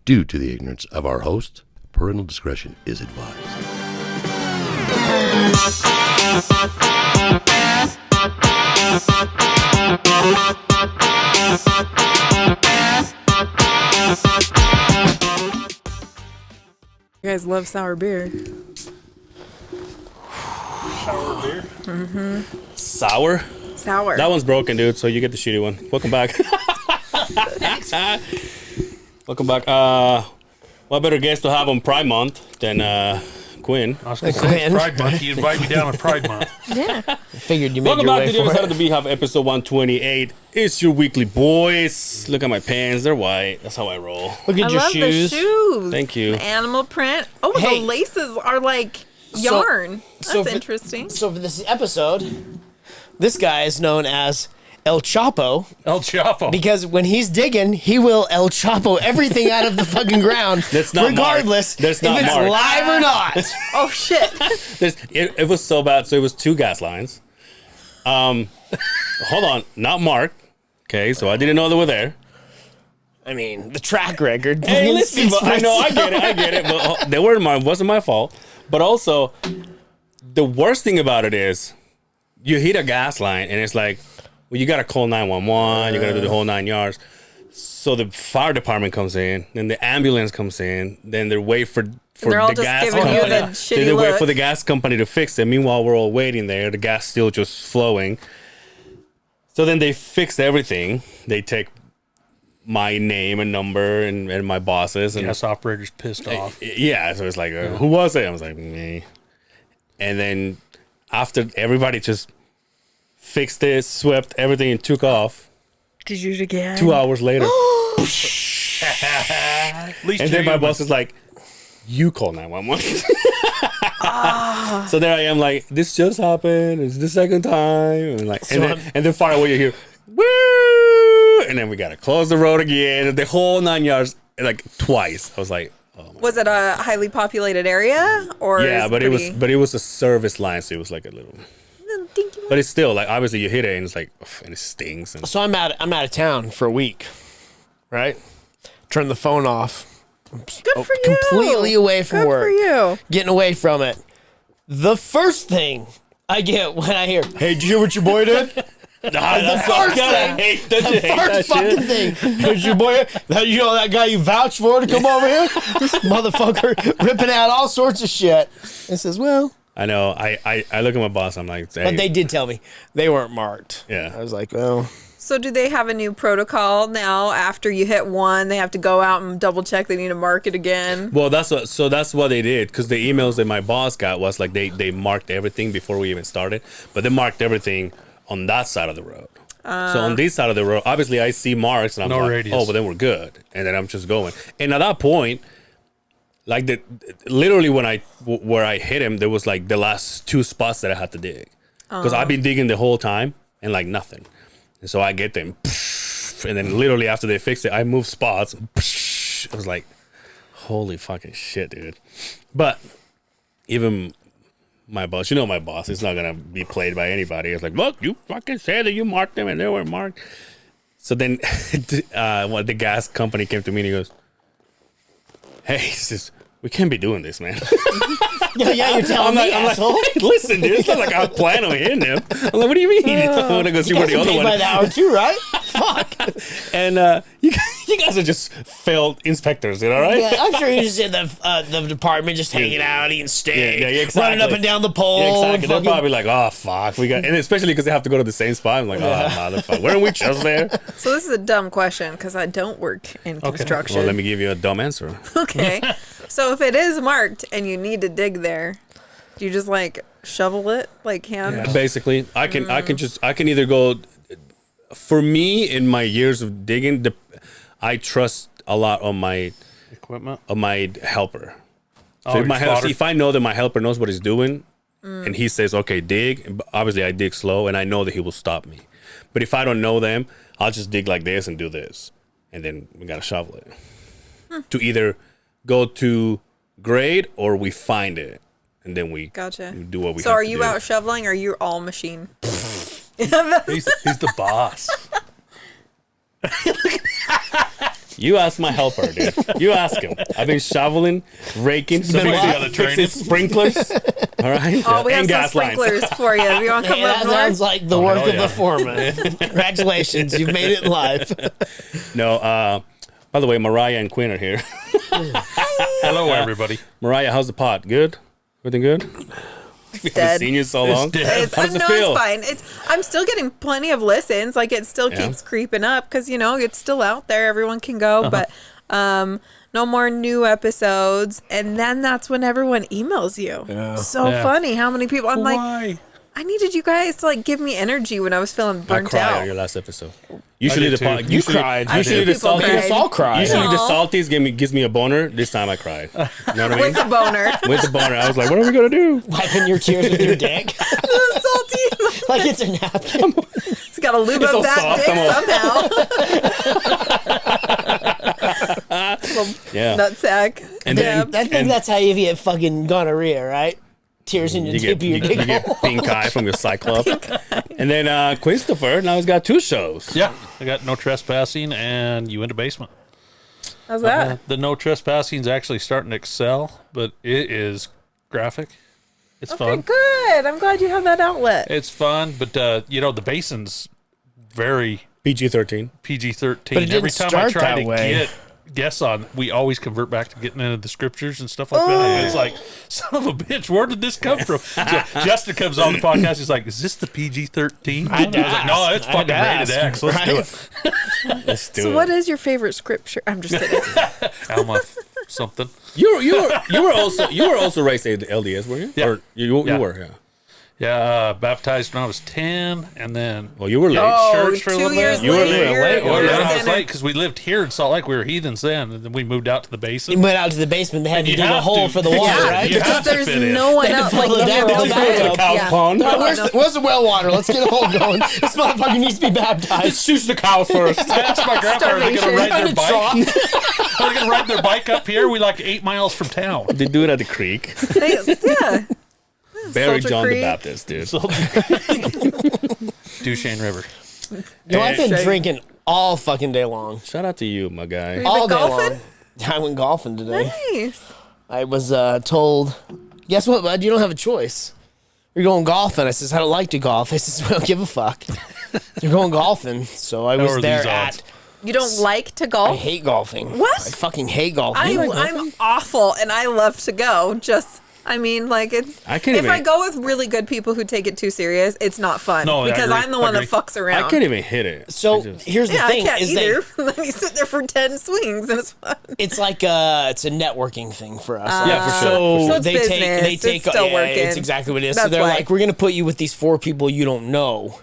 Due to the ignorance of our host, parental discretion is advised. You guys love sour beer. Sour beer? Mm-hmm. Sour? Sour. That one's broken, dude, so you get the shitty one. Welcome back. Welcome back. What better guest to have on Pride Month than Quinn? I was going to say it's Pride Month. You invite me down on Pride Month. Yeah. I figured you made Welcome your back way to the for other side it. of the Beehive, episode 128. It's your weekly boys. Look at my pants. They're white. That's how I roll. Look at I your love shoes. the shoes. Thank you. The animal print. Oh, Hey. the laces are like yarn. That's interesting. So for this episode, this guy is known as El Chapo El Chapo. because when he's digging, he will El Chapo everything out of the fucking ground, That's not regardless That's if not it's Mark. live or not. Oh, shit. It was so bad. So it was two gas lines. Hold on. Not Mark. Okay, so I didn't know they were there. I mean, the track record. Hey, listen, speaks but I for know, itself. I get it. But they weren't mine. Wasn't my fault. But also, the worst thing about it is, you hit a gas line and it's like, well, you gotta call 911. You gotta do the whole 9 yards. So the fire department comes in, then the ambulance comes in, then they wait for They're all the just gas giving company. you the shitty Then they wait look. for the gas company to fix it. Meanwhile, we're all waiting there. The gas still just flowing. So then they fixed everything. They take my name and number and my bosses and Gas operator's pissed off. yeah. So it's like, who was it? I was like, me. And then after everybody just fixed it, swept everything, and took off, Did you do it again? 2 hours later. At least And you're then my human. boss is like, you call 911. So there I am, like, this just happened. It's the second time. And like, and then far away you hear, woo! And then we gotta close the road again. The whole 9 yards, like twice. I was like, oh my. Was it a highly populated area? Or Yeah, is but pretty... it was a service line, so it was like a little. Dinky. But it's still like, obviously you hit it and it's like, and it stings. And So I'm out of town for a week, right? Turn the phone off. Good for you. Completely away from Good work. for you. Getting away from it. The first thing I get when I hear, "Hey, did you hear what your boy did?" the first thing, First fucking thing. Did your boy, that guy you vouched for to come over here? This motherfucker ripping out all sorts of shit. And says, well, I know. I look at my boss. I'm like, hey, but they did tell me they weren't marked. Yeah. I was like, well, So do they have a new protocol now? After you hit one, they have to go out and double check. They need to mark it again. Well, that's what they did, because the emails that my boss got was like they marked everything before we even started, but they marked everything on that side of the road. So on this side of the road, obviously I see marks and I'm No like, radius. oh, but then we're good, and then I'm just going. And at that point, like literally where I hit him, there was like the last two spots that I had to dig, because I've been digging the whole time and like nothing. And so I get them, and then literally after they fixed it, I moved spots. I was like, holy fucking shit, dude. But even my boss, my boss, it's not going to be played by anybody. It's like, look, you fucking said that you marked them and they weren't marked. So then the gas company came to me and he goes, hey, he says, we can't be doing this, man. yeah, you're telling me, asshole. Like, listen, dude, it's not like I plan on hitting him. I'm like, what do you mean? I want to go see You where guys the are other paid one by is. the hour too, right? Fuck. And you guys are just failed inspectors, you know, right? Yeah, I'm sure he's just in the department, just hanging out, eating steak, Yeah, exactly. running up and down the pole. Yeah, exactly. and They're fucking- probably like, oh, fuck. And especially because they have to go to the same spot. I'm like, oh, motherfucker. Weren't we just there? So this is a dumb question because I don't work in construction. Well, let me give you a dumb answer. Okay. So if it is marked and you need to dig there, do you just like shovel it like hand? Yeah. Basically, I can either go. For me, in my years of digging, I trust a lot on my Equipment. helper. Oh, So your spotter. if I know that my helper knows what he's doing, and he says, "Okay, dig," obviously I dig slow, and I know that he will stop me. But if I don't know them, I'll just dig like this and do this, and then we gotta shovel it to either go to grade or we find it, and then we Gotcha. do what we. So have are to you do. out shoveling or are you all machine? He's the boss. You ask my helper, dude. You ask him. I've been shoveling, raking, fixing sprinklers. All right. Oh, we have And some gas lines. sprinklers for you. If you want to come Hey, up that north? sounds like the work hell of yeah. the foreman. Congratulations, you've made it in life. No, by the way, Mariah and Quinn are here. Hello, everybody. Mariah, how's the pot? Good? Everything good? We haven't dead. seen you so long. It's, How does it no, feel? it's fine. I'm still getting plenty of listens. Like it still Yeah. keeps creeping up because it's still out there. Everyone can go, but no more new episodes. And then that's when everyone emails you. So Yeah. funny how many people. I'm like, Why? I needed you guys to give me energy when I was feeling I burnt cried out. on your last episode. Usually did the too. pot. You Usually, cried. Usually the People salty. cried. Us all cried. Usually the Aw. salties gives me a boner. This time I cried. You know what I mean? With a boner. With the boner, I was like, "What are we gonna do?" Wiping your tears with your dick. Salty. Like it's a napkin. It's got to lube It's up so that soft, dick somehow. Yeah. Nutsack. And then I think that's how you get fucking gonorrhea, right? Tears in your you tip get, of your you, dick. you get pink eye from your Cyclops. And then Christopher now he's got 2 shows. Yeah, I got no trespassing and you in the basement. How's that? The no trespassing is actually starting to excel, but it is graphic. It's Okay, fun. good. I'm glad you have that outlet. It's fun, but the basin's very PG-13. PG-13. But it didn't Every time I start try that to way. get guests on, we always convert back to getting into the scriptures and stuff like that. And it's like, son of a bitch, where did this come from? So Justin comes on the podcast. He's like, "Is this the PG-13?" I was like, "No, it's fucking rated X. Let's do it." Let's do So it. what is your favorite scripture? I'm just kidding. Alma something. You were also raised at the LDS, were you? Yeah. Or you Yeah. were, yeah. Yeah, baptized when I was 10, and then Well, you were late. church for a 2 little years bit. You were later. late. Well, you're then I in was it. late because we lived here in Salt Lake. We were heathens then, and then we moved out to the You basin. went out to the basement. They had to You dig a have hole to. for the water, Yeah, right? you have to There's fit in. no one They had to else. fill the dam you're with all the bad. cow's pond. No, Where's the well water? Let's get a hole going. This motherfucker needs to be baptized. Choose the cows first. I asked my grandpa, are they going to ride their Kinda bike? trough. Are they going to ride their bike up here? We 8 miles from town. They do it at the creek. Yeah. Barry Salter John Creek. the Baptist, dude. Duchesne River. No, I've been Shame. drinking all fucking day long. Shout out to you, my guy. You All been day golfing? long. I went golfing today. Nice. I was told, guess what, bud? You don't have a choice. You're going golfing. I says, I don't like to golf. I says, well, give a fuck. You're going golfing. So I How was are there these odds? at. You don't like to I golf? hate golfing. What? I fucking hate golfing. I'm awful, and I love to go. It's. I can't if even- I go with really good people who take it too serious, it's not fun. No, I because agree. I'm the one that Agree. fucks around. I can't even hit it. So I just- here's the Yeah, thing: I can't is either. that Then you sit there for 10 swings, and it's fun. it's like it's a networking thing for us. Yeah, for sure, So, for sure. So it's they business. take they It's take still yeah, working. it's exactly what it is. So That's they're why. like, we're gonna put you with these 4 people you don't know.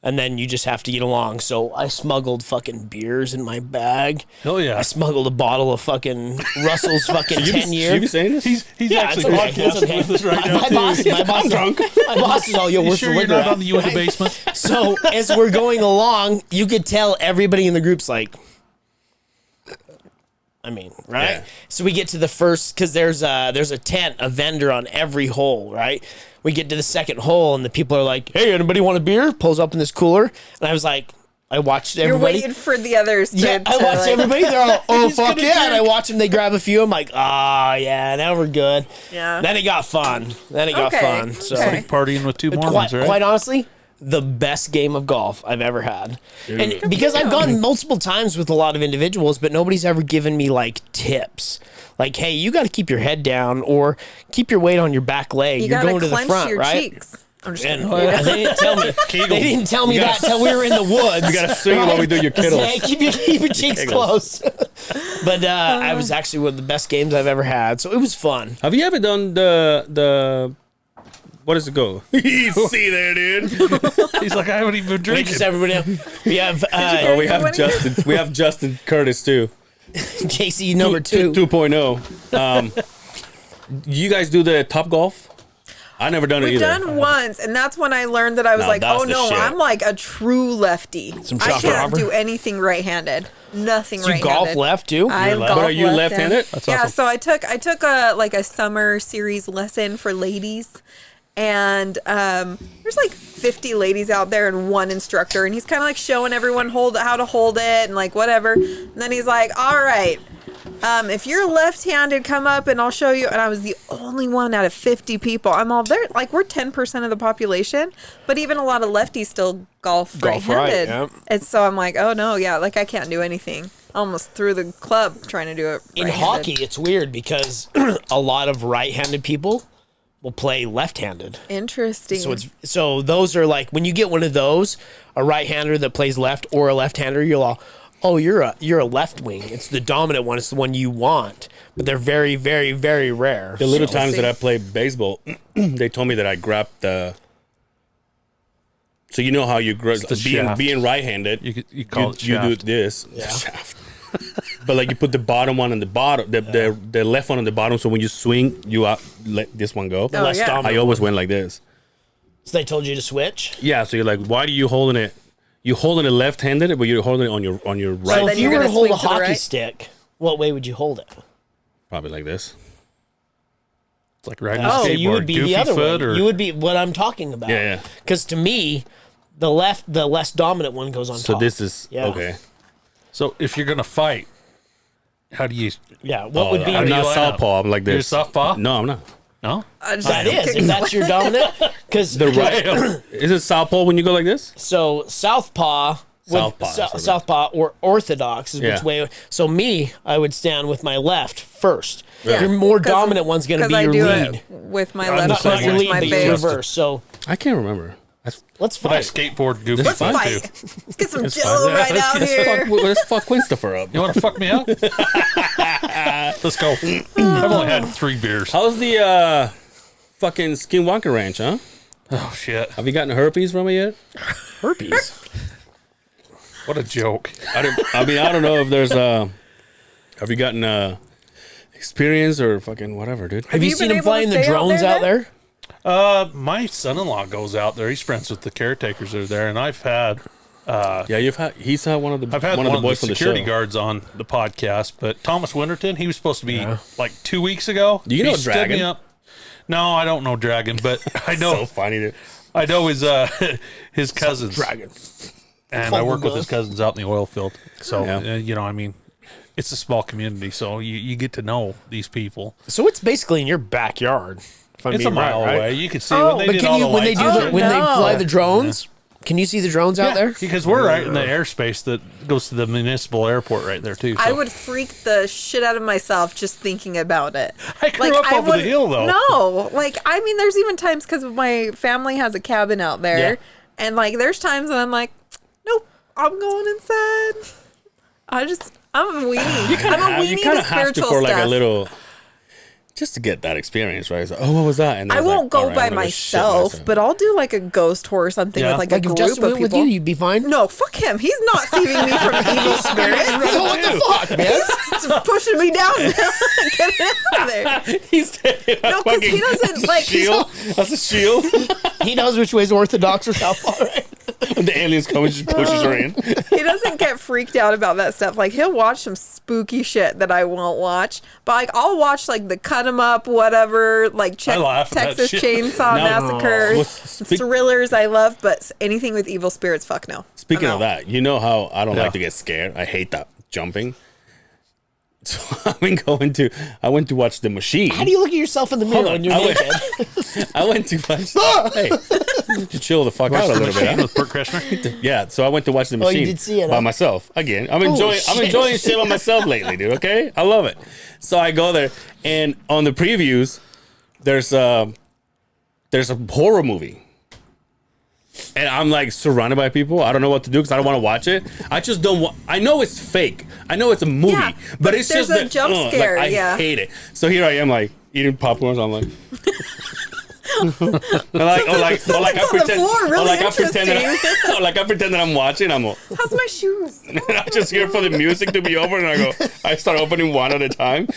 And then you just have to get along. So I smuggled fucking beers in my bag. Hell yeah. I smuggled a bottle of fucking Russell's fucking 10 You year. be saying this? He's Yeah, actually it's okay. It's podcasting okay. with us right now, My too. boss, my boss is all, yo, You where's sure the you're liquor not at? on the you in the basement? So as we're going along, you could tell everybody in the group's like, right? Yeah. So we get to the first, because there's a tent, a vendor on every hole, right? We get to the second hole, and the people are like, hey, anybody want a beer? Pulls up in this cooler. And I was like, I watched You're everybody. waiting for the others to. Yeah, I watched everybody. They're all, oh, fuck gonna yeah. And I drink. watch them. They grab a few. I'm like, yeah, now we're good. Yeah. Then it got fun. Okay, fun. So okay. Partying with 2 quite, Mormons, right? quite honestly, the best game of golf I've ever had. And because I've gone multiple times with a lot of individuals, but nobody's ever given me like tips. Like, hey, you got to keep your head down or keep your weight on your back leg. You You're gotta going to the clench front, your right? cheeks. I'm just And kidding. they didn't tell me. They didn't tell me that till we were in the woods. You gotta sing while we do your kiddles. Hey, keep your cheeks close. But I was actually one of the best games I've ever had, so it was fun. Have you ever done the what does it go? See there, dude. He's like, I haven't even been Wait, drinking. just everybody else. We have Oh, we have What is Justin. We have Justin Curtis too. JC number 2. 2.0. You guys do the Top Golf? I never done it We've either. done once, and that's when I learned that I was Now like, that's oh the no, shit. I'm like a true lefty. Some I shot can't robber. do anything right-handed. Nothing Do you right-handed. golf left too? I You're left. golf But are you left-handed? yeah, so I took a summer series lesson for ladies, And there's like 50 ladies out there and one instructor, and he's kind of like showing everyone how to hold it and like whatever. And then he's like, all right, if you're left-handed, come up and I'll show you. And I was the only one out of 50 people. I'm all there. Like, we're 10% of the population, but even a lot of lefties still golf right-handed. Right, yeah. And so I'm like, oh no, yeah, like I can't do anything. I almost threw the club trying to do it right-handed. In hockey, it's weird because a lot of right-handed people will play left-handed. Interesting. So those are like, when you get one of those, a right-hander that plays left or a left-hander, you'll all, oh, you're a left wing. It's the dominant one. It's the one you want. But they're very, very, very rare. The little times that I played baseball, they told me that I grabbed the. So you know how you being right-handed, you call it shaft. You do this shaft. But like you put the bottom one on the bottom, the left one on the bottom. So when you swing, you let this one go. I always went like this. So they told you to switch. Yeah. So you're like, why are you holding it? You holding it left-handed, but you're holding it on your right. So if you were to hold a hockey stick, what way would you hold it? Probably like this. It's like riding a skateboard. So you would be the other way. You would be what I'm talking about. Yeah. Because to me, the less dominant one goes on top. So this is okay. So if you're gonna fight, how do you? Yeah. What would be? I'm not southpaw. I'm like this. You're southpaw? No, I'm not. No. That is. If that's your dominant, because the right is it southpaw when you go like this? So southpaw or orthodox is which way. So me, I would stand with my left first. Yeah. Your more dominant one's going to be your lead. With my left, not your lead, but your reverse. So I can't remember. Let's fight. But I skateboard goofy fun too. Let's get some jello right out here. Let's fuck Winstopher up. You want to fuck me up? Let's go. I've only had 3 beers. How's the fucking Skinwalker Ranch, huh? Oh shit! Have you gotten herpes from it yet? Herpes? What a joke! I don't know if there's have you gotten experience or fucking whatever, dude? Have you seen him flying the drones out there? My son-in-law goes out there. He's friends with the caretakers that are there, and I've had. He's had one of the. I've had one of the boys from the security show. guards on the podcast, but Thomas Winterton, he was supposed to be like 2 weeks ago. Do you know Dragon? Me up. No, I don't know Dragon, but I know. So funny, dude. I know his cousins. Dragon. And I work with his cousins out in the oil field. So I mean, it's a small community, so you get to know these people. So it's basically in your backyard. It's a mile away. You can see when they fly the drones. Can you see the drones out there? Because we're right in the airspace that goes to the municipal airport right there too. So. I would freak the shit out of myself just thinking about it. I grew up over the hill though. No, like I mean, there's even times because my family has a cabin out there, and like there's times when I'm like, nope, I'm going inside. I'm a weenie. You kind of have to for like a little. Just to get that experience, right? So, what was that? And I won't go by myself, but I'll do like a ghost tour or something with like a group of people. With you, you'd be fine. No, fuck him. He's not saving me from evil spirits. So what the fuck, man? He's pushing me down. Get out of there. He's taking because he doesn't like shield. That's a shield. He knows which way's orthodox or southpaw, right? When the aliens come and just pushes her in. He doesn't get freaked out about that stuff. Like he'll watch some spooky shit that I won't watch, but like I'll watch like the cut 'em up, whatever, like Texas Chainsaw Massacre, thrillers I love, but anything with evil spirits, fuck no. Speaking of that, you know how I don't like to get scared. I hate that jumping. So I went to watch The Machine. How do you look at yourself in the mirror when you're naked? I went to watch. Hey, to chill the fuck out a little bit. With Burt Kreschner. Yeah, so I went to watch The Machine you did see it, by myself again. I'm enjoying shit by myself lately, dude. Okay, I love it. So I go there, and on the previews, there's a horror movie. And I'm like surrounded by people. I don't know what to do because I don't want to watch it. I just don't want. I know it's fake. I know it's a movie, but it's just a jump scare. I hate it. So here I am, like eating popcorn. So I'm like, I pretend that I'm watching. How's my shoes? I just here for the music to be over, and I start opening one at a time.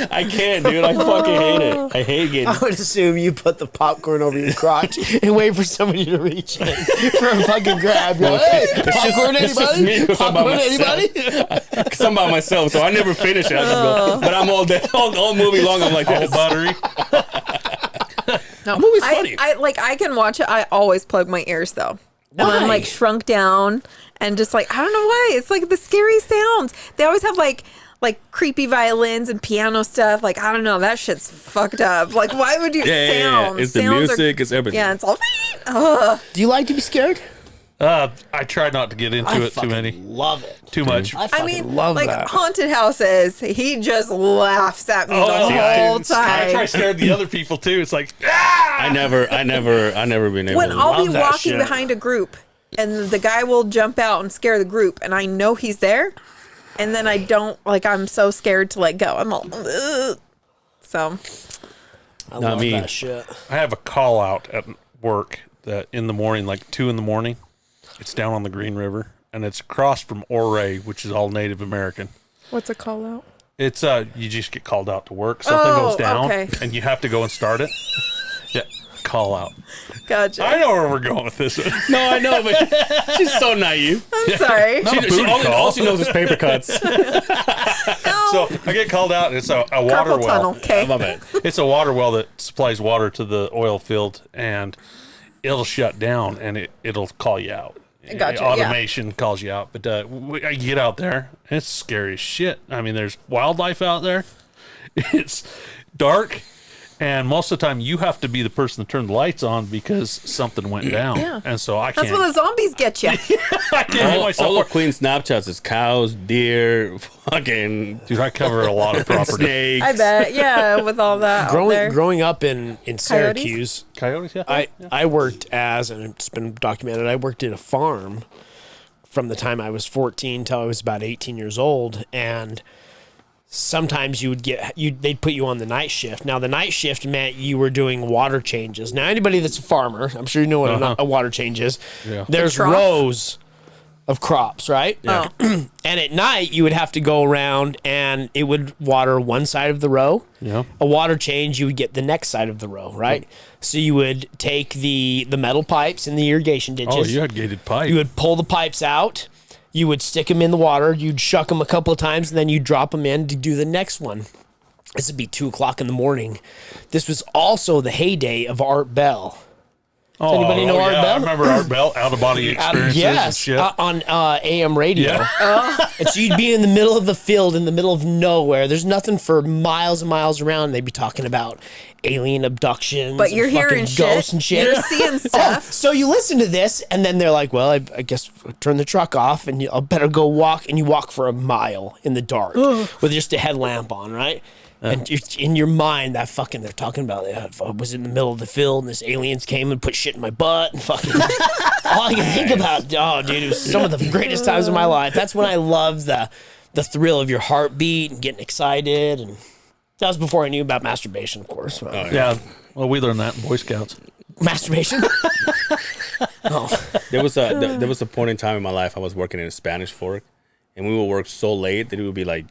I can't, dude. I fucking hate it. I hate getting. I would assume you put the popcorn over your crotch and wait for somebody to reach in for a fucking grab. You're like, hey, popcorn, anybody? Popcorn, anybody? Because I'm by myself, so I never finish it. I just go. But I'm all movie long. I'm like, all buttery. No, that movie's funny. I can watch it. I always plug my ears though. And I'm like shrunk down and just like, I don't know why. It's like the scary sounds. They always have like creepy violins and piano stuff. Like, I don't know. That shit's fucked up. Like, why would you sound? It's the music. It's everything. Yeah, it's all. Do you like to be scared? I try not to get into it too many. Love it. Too much. I mean, love like that. haunted houses. He just laughs at me the whole I time. try scaring the other people too. It's like, I never been able When to. I'll be Love that walking shit. behind a group and the guy will jump out and scare the group and I know he's there and then I don't, like, I'm so scared to let go. I'm all, ugh. So. I love me. that shit. I have a call out at work that in the morning, like 2 a.m. It's down on the Green River and it's across from Ouray, which is all Native American. What's a call out? It's you just get called out to work. Something goes down, okay. and you have to go and start it. Yeah, call out. Gotcha. I know where we're going with this. No, I know, but she's so naive. I'm sorry. Not a booty call. All she knows is paper cuts. So I get called out, and it's a water Carpal tunnel. well. Okay. My bad. It's a water well that supplies water to the oil field, and it'll shut down, and it'll call you out. Gotcha, Automation calls you out, but I get out there, and it's scary as shit. I mean, there's wildlife out there. It's dark, and most of the time you have to be the person to turn the lights on because something went down. Yeah. And so I can't. That's when the zombies get you. I can't hit myself. All of Queen's Snapchats is cows, deer, fucking Dude, I cover a lot of property. snakes. I bet. Yeah, with all that out there. Growing up in Syracuse, Coyotes, yeah. I worked and it's been documented, I worked at a farm from the time I was 14 till I was about 18 years old, and sometimes they'd put you on the night shift. Now the night shift meant you were doing water changes. Now anybody that's a farmer, I'm sure you know what a water change is. Yeah. There's trough? rows of crops, right? Oh. And at night you would have to go around and it would water one side of the row. Yeah. A water change, you would get the next side of the row, right? So you would take the metal pipes in the irrigation ditches. Oh, you had gated pipe. You would pull the pipes out. You would stick them in the water. You'd shuck them a couple of times, and then you'd drop them in to do the next one. This would be 2 o'clock in the morning. This was also the heyday of Art Bell. Does anybody know Art Bell? I remember Art Bell, out of body experiences and Yes, shit. on AM radio. Yeah. And so you'd be in the middle of the field, in the middle of nowhere. There's nothing for miles and miles around. They'd be talking about alien abductions, But you're and fucking hearing ghosts shit. and shit. You're seeing stuff. So you listen to this, and then they're like, well, I guess turn the truck off, and I'll better go walk. And you walk for a mile in the dark with just a headlamp on, right? And in your mind, they're talking about it. I was in the middle of the field, and this aliens came and put shit in my butt, and fucking all I can think about, dude, it was some of the greatest times of my life. That's when I loved the thrill of your heartbeat and getting excited, and that was before I knew about masturbation, of course. Yeah. Well, we learned that in Boy Scouts. Masturbation? There was a point in time in my life I was working in a Spanish fork, and we would work so late that it would be like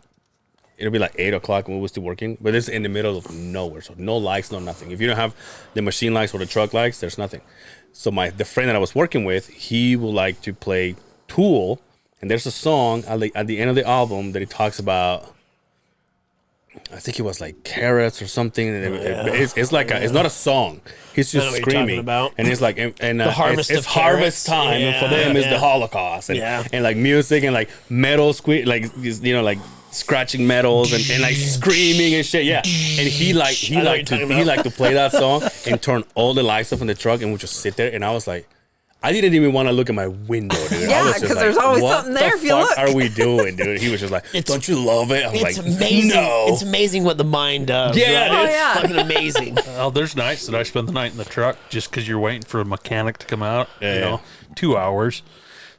8 o'clock when we were still working, but it's in the middle of nowhere, so no lights, no nothing. If you don't have the machine lights or the truck lights, there's nothing. So the friend that I was working with, he would like to play Tool, and there's a song at the end of the album that he talks about. I think it was like carrots or something. It's like it's not a song. He's just I know what you're talking screaming, about. and it's like The harvest it's of harvest carrots. time, and for them it's the Holocaust, and like music and like metal like scratching metals and like screaming and shit. Yeah, and he liked to play that song and turn all the lights off in the truck, and we just sit there. And I was like, I didn't even want to look at my window, dude. Yeah, because there's always something there if you look. What are we doing, dude? He was just like, don't you love it? I was It's like, amazing. no. It's amazing what the mind does. Yeah, right? dude. Oh, yeah. It's fucking amazing. Well, there's nights that I spend the night in the truck just because you're waiting for a mechanic to come out. Yeah. 2 hours.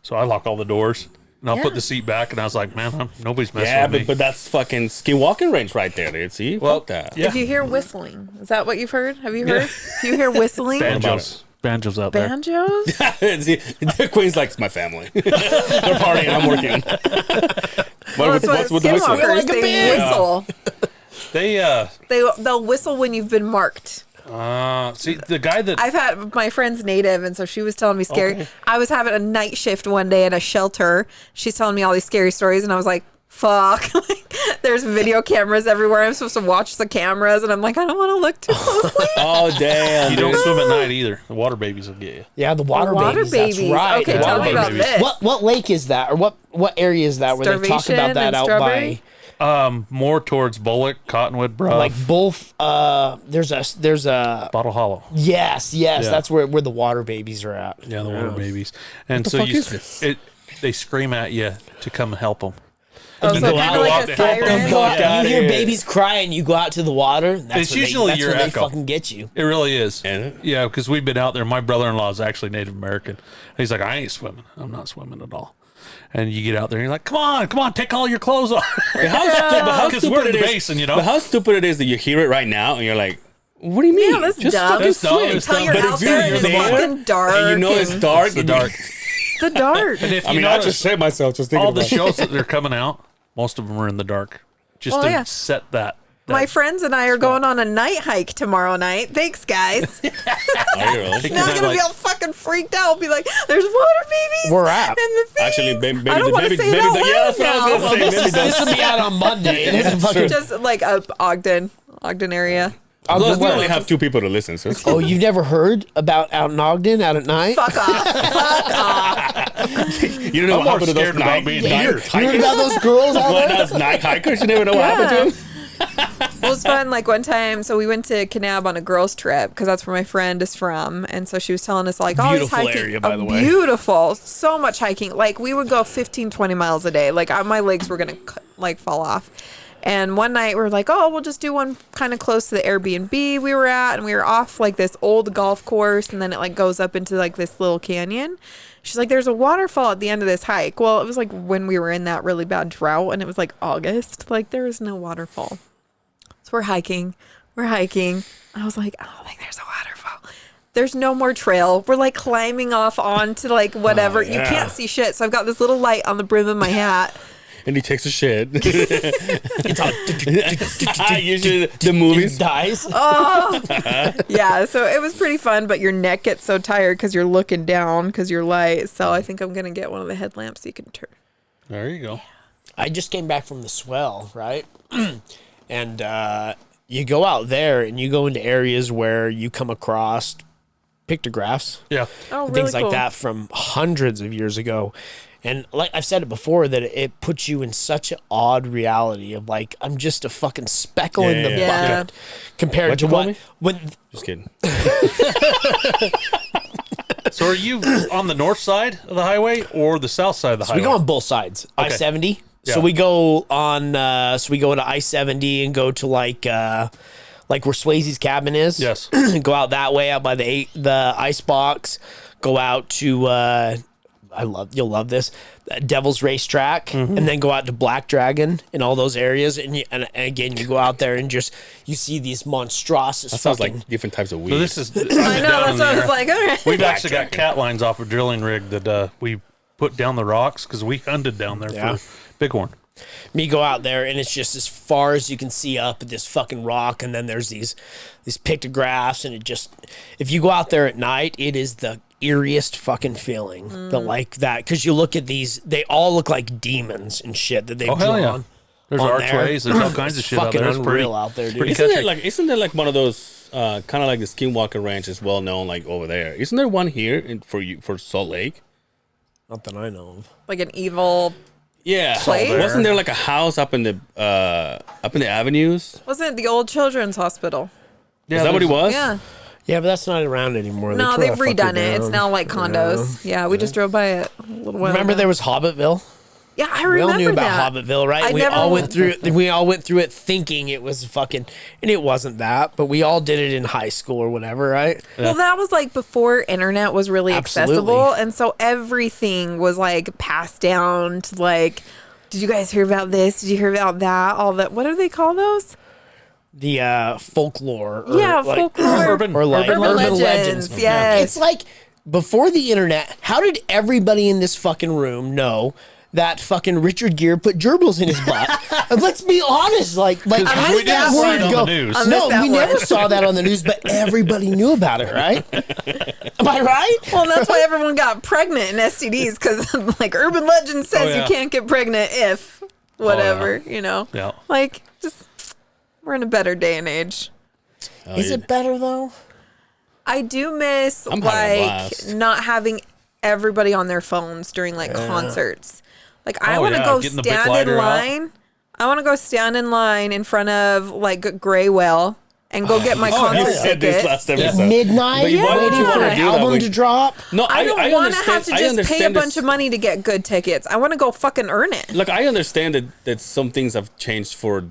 So I lock all the doors and I'll Yeah. put the seat back. And I was like, man, nobody's messing Yeah, with me. but that's fucking ski walking range right there, dude. See, fuck that. yeah. If you hear whistling, is that what you've heard? Have you heard? If you hear whistling, Banjos out there. banjos. See, the Queen's like, it's my family. They're partying, I'm working. What's with the whistle? Skinwalkers, they whistle. They'll whistle when you've been marked. See, the guy that I've had my friend's native, and so she was telling me scary. Okay. I was having a night shift one day at a shelter. She's telling me all these scary stories, and I was like, fuck. Like, there's video cameras everywhere. I'm supposed to watch the cameras, and I'm like, I don't want to look too closely. Oh, damn. You don't swim at night either. The water babies will get you. Yeah, the water babies. That's right. Okay, The tell water me about babies. this. What lake is that, or what area is that where they talk about that out by More towards Bullock, Cottonwood, Bruff, like both? There's a Bottle Hollow. yes, that's where the water babies are at. Yeah, the water babies. And the so fuck is this? they scream at you to come help them. Oh, so then kind you of go like out a to help them siren. fuck out You of hear here. babies cry and you go out to the water. That's It's when usually that's your when they echo. fucking get you. It really is. And Yeah, because we've been out there. My brother-in-law is actually Native American. He's like, I ain't swimming. I'm not swimming at all. And you get out there and you're like, come on, take all your clothes off. how Because stupid we're in it the is. basin, you know? But how stupid it is that you hear it right now and you're like, what do you mean? Yeah, that's Just dumb. fucking That's dumb. swim. It's Until you're But out if there and you're it's there fucking dark. and you know it's and- dark. It's the dark. It's the dark. And if I you mean, I notice, just shit myself just thinking all the about it. shows that they're coming out, most of them are in the dark. Just Well, to yeah. set that. My friends and I are going on a night hike tomorrow night. Thanks, guys. Are you really? Now I'm gonna be all fucking freaked out. Be like, "There's water babies." We're at. And the things. Actually, baby, I don't want to say it out yeah, that's what I was loud gonna say. Maybe This will be out on Monday. This is fucking- Just like up Ogden area. Plus, we only have 2 people to listen. So it's Oh, you've never heard about out in Ogden, out at night? Fuck off. Fuck off. you don't know I'm what more happened to those scared about night being night here. You heard about those girls out What, there? those night hikers? You never know what happened to them? It was fun. Like one time, so we went to Kanab on a girls' trip because that's where my friend is from, and so she was telling us like, "Oh, Beautiful hiking, area, by the way. beautiful, so much hiking. Like we would go 15, 20 miles a day. Like my legs were gonna like fall off." And one night we were like, "Oh, we'll just do one kind of close to the Airbnb we were at," and we were off like this old golf course, and then it like goes up into like this little canyon. She's like, "There's a waterfall at the end of this hike." Well, it was like when we were in that really bad drought, and it was like August. Like there was no waterfall. So we're hiking. I was like, I don't think there's a waterfall. There's no more trail. We're like climbing off onto like whatever. You can't see shit. So I've got this little light on the brim of my hat. And he takes a shit. It's all Usually the movies. dies. Yeah, so it was pretty fun, but your neck gets so tired because you're looking down because you're light. So I think I'm going to get one of the headlamps you can turn. There you go. I just came back from the swell, right? And you go out there and you go into areas where you come across pictographs. Yeah. Oh, and really things like cool. that from hundreds of years ago. And like I've said it before, that it puts you in such an odd reality of like, I'm just a fucking speckle in the Yeah. bucket compared What'd to you call what me? when Just kidding. So are you on the north side of the highway or the south side of the highway? we go on both sides. Okay. I-70. Yeah. So we go on. So we go to I-70 and go to like where Swayze's cabin is. Yes. Go out that way, out by the ice box. Go out to. You'll love this, Devil's Racetrack, and then go out to Black Dragon and all those areas, and again you go out there and just you see these monstrous That sounds fucking. like different types of weed. So this is. I know, that's what I was like, all right. We've actually got cat lines off a drilling rig that we put down the rocks because we hunted down there Yeah. for bighorn. Me go out there and it's just as far as you can see up at this fucking rock, and then there's these pictographs, and it just, if you go out there at night, it is the eeriest fucking feeling. The like that, because you look at these, they all look like demons and shit that they've Oh, hell drawn. yeah. There's on archways. there. There's all kinds of It's shit out fucking there. It's pretty unreal out there, dude. pretty Isn't catchy. there like one of those kind of like the Skinwalker Ranch is well known like over there? Isn't there one here for Salt Lake? Not that I know of. Like an evil. Yeah, Place? wasn't there like a house up in the avenues? Wasn't it the old children's hospital? Yeah, Is that what he there's- was? Yeah. Yeah, but that's not around anymore. No, tore they've that fucker redone it. It's down. now like condos. Yeah, we just drove by it a little while Remember ago. there was Hobbitville? Yeah, I We remember all knew about that. Hobbitville, right? I we never all went went through it. We all went through it thinking it was fucking, and it wasn't that. But we all did it in high school or whatever, right? Well, that was like before internet was really Absolutely. accessible, and so everything was like passed down to like. Did you guys hear about this? Did you hear about that? All that. What do they call those? The folklore. Or Yeah, like, folklore. Urban, or like Urban legends, yes. It's like before the internet. How did everybody in this fucking room know that fucking Richard Gere put gerbils in his butt? And let's be honest, like we I missed didn't that see one. it on the news. I missed No, that we one. never saw that on the news, but everybody knew about it, right? Am I right? Well, that's why everyone got pregnant in STDs because like urban legend says Oh, yeah. you can't get pregnant if whatever, you know? Yeah. Like, just, we're in a better day and age. Is it better though? I do miss, I'm having a like, blast. not having everybody on their phones during, like, concerts. Like, I Oh, want to yeah, go getting the big stand in lighter out. line. I want to go stand in line in front of, like, Graywell and go get my You concert said this ticket. last episode. Midnight, But why would you waiting for wanna an do that? album Like- to drop. No, I don't want to understand- have to I just pay a understand bunch this- of money to get good tickets. I want to go fucking earn it. Look, I understand that some things have changed for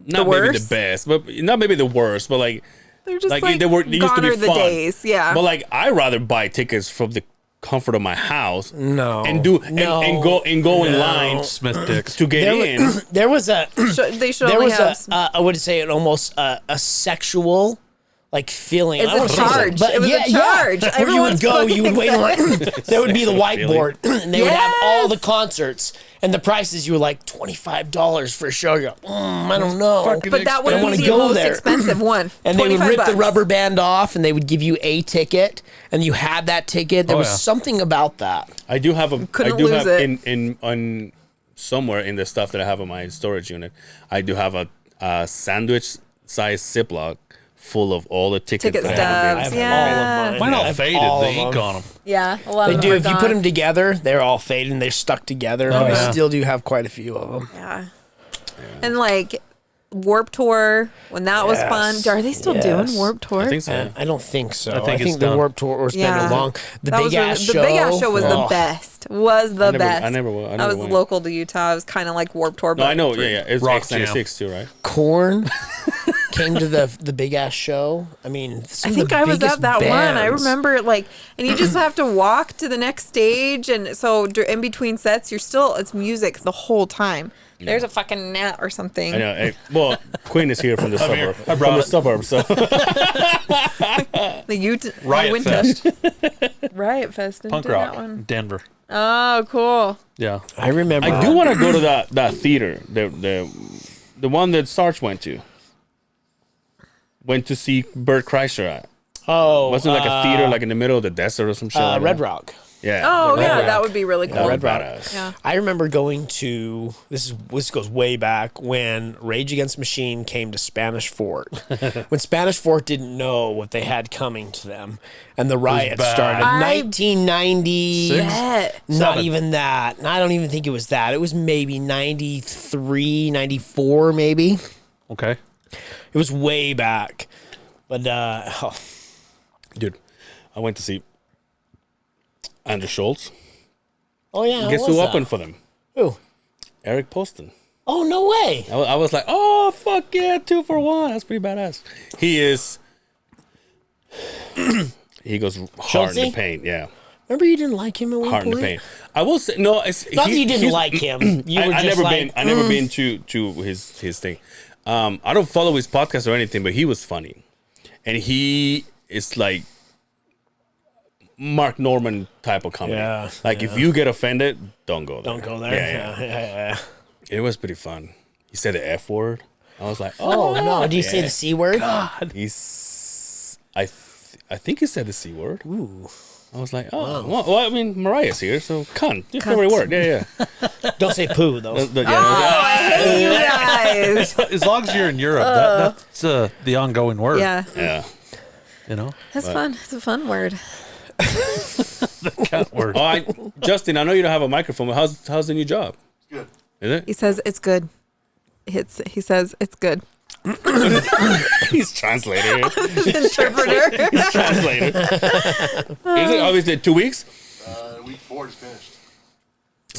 not The maybe worst? the best, but not maybe the worst, but like They're just like, like, they used to gone be are the fun. days. Yeah. But like I rather buy tickets from the comfort of my house No, and do and go in line Smith Dicks. to get in. There was a They should there only was have. I would say an almost a sexual like feeling. It's I don't a wanna say charge. but It was a charge. Where you would Everyone's go, you would fucking wait in line. There would be the whiteboard, and they would have all the Yes. concerts and the prices. You were like $25 for a show. You're like, I don't know. But that would I wanna be the go most there. expensive one. And they would rip the $25. rubber band off, and they would give you a ticket, and you had that ticket. There Oh, was yeah. something about that. I do have Couldn't lose it. in on somewhere in the stuff that I have in my storage unit. I do have a sandwich size Ziploc full of all the tickets. Ticket that I have stubs. been- Yeah. Mine all I have faded. all The of ink them. on them. Yeah. A lot They of do. them are If you put gone. them together, they're all faded and they're stuck together. Oh, I yeah. still do have quite a few of them. Yeah. And like Warp Tour, when that was fun. Yes. Are they still Yes. doing Warp Tour? I think so. I don't think so. I think think, it's the done. Warped Tour was been Yeah. long. The That big was ass really- show. The Big Ass Show was the Oh. best. Was the best. I never I was went. local to Utah. It was kind of like Warp Tour. No, but I know. for- Yeah. It's Rock X96 too, right? Corn came to the big ass show. I mean, some I of think the I was biggest at that one. I bands. remember it like, and you just have to walk to the next stage, and so in between sets, it's music the whole time. There's a fucking net or something. I know. Well, Quinn is here from the here. suburb. I brought From the it. suburb. So The Riot winter. Fest. Riot Fest. Didn't Punk do that rock. one. Denver. Oh, cool. Yeah. I remember. I do want to go to that theater. The one that Sarge went to. Went to see Bert Kreischer at. Oh, Wasn't it like a theater like in the middle of the desert or some shit? like Red that? Rock. Yeah. Oh, Red yeah, Rock. that would be really cool. Red Rock. Badass. Yeah. I remember going to this goes way back when Rage Against the Machine came to Spanish Fort. When Spanish Fort didn't know what they had coming to them, and the riots bad. started. I 1990. Bet. Not even that. And I don't even think it was that. It was maybe 93, 94 maybe. Okay. It was way back. But Dude, I went to see Andrew Schultz. oh yeah. Guess what who was opened that? for them? Who? Eric Poston. Oh no way. I was like, oh, fuck yeah, 2 for 1. That's pretty badass. He is. He goes hard in the Schultzy? paint. Yeah. Remember you didn't like him at one Hard in point? the paint. I will say, no, it's. Not that you didn't like him. You were I just never like, been. I never been to his thing. I don't follow his podcast or anything, but he was funny, and he is like Mark Norman type of comedy. Yeah, Like if you get offended, don't go there. Don't go there. Yeah. It was pretty fun. He said the F word. I was like, Oh no! Do you say Yeah. the C word? he's. I think he said the C word. Ooh. I was like, oh, well, I mean, Mariah's here, so cunt. Your favorite word. Yeah. Don't say poo though. Oh, I hate you guys. As long as you're in Europe, that's the ongoing word. Yeah, Yeah. You know? that's fun. It's a fun word. Cat word. Justin, I know you don't have a microphone, but how's the new job? Good. Is it? He says it's good. He says it's good. He's translator. Interpreter. He's translator. Is it obviously 2 weeks? Week 4 is finished.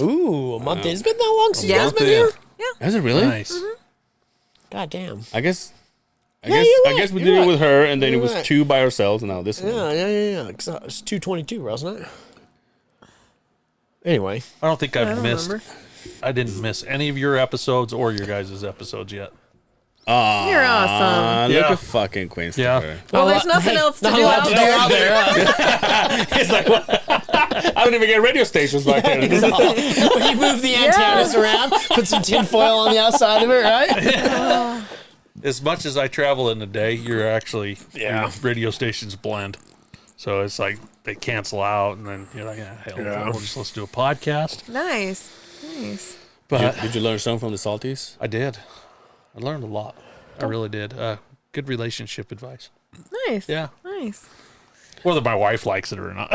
Ooh, a month. It's been that long since Yeah. you guys been here. Is it really? Nice. God damn. I guess. I Yeah, guess. you're I right, guess we you're did it right. with her, and then You're it was right. 2 by ourselves, and now this one. Yeah. It's 222, wasn't it? Anyway, I don't think I've missed. remember. I didn't miss any of your episodes or your guys' episodes yet. You're awesome. Look Yeah. at fucking Quinn. Yeah. Well, there's nothing else to not do a lot out to do there. out there. It's like, what? I don't even get radio stations back then. When you move the antennas around, put some tinfoil on the outside of it, right? As much as I travel in a day, you're actually Yeah. your radio stations blend. So it's like they cancel out, and then you're like, hell, we'll just let's do a podcast. Nice. But Did you learn something from the salties? I did. I learned a lot. I really did. Good relationship advice. Nice. Yeah. Nice. Whether my wife likes it or not.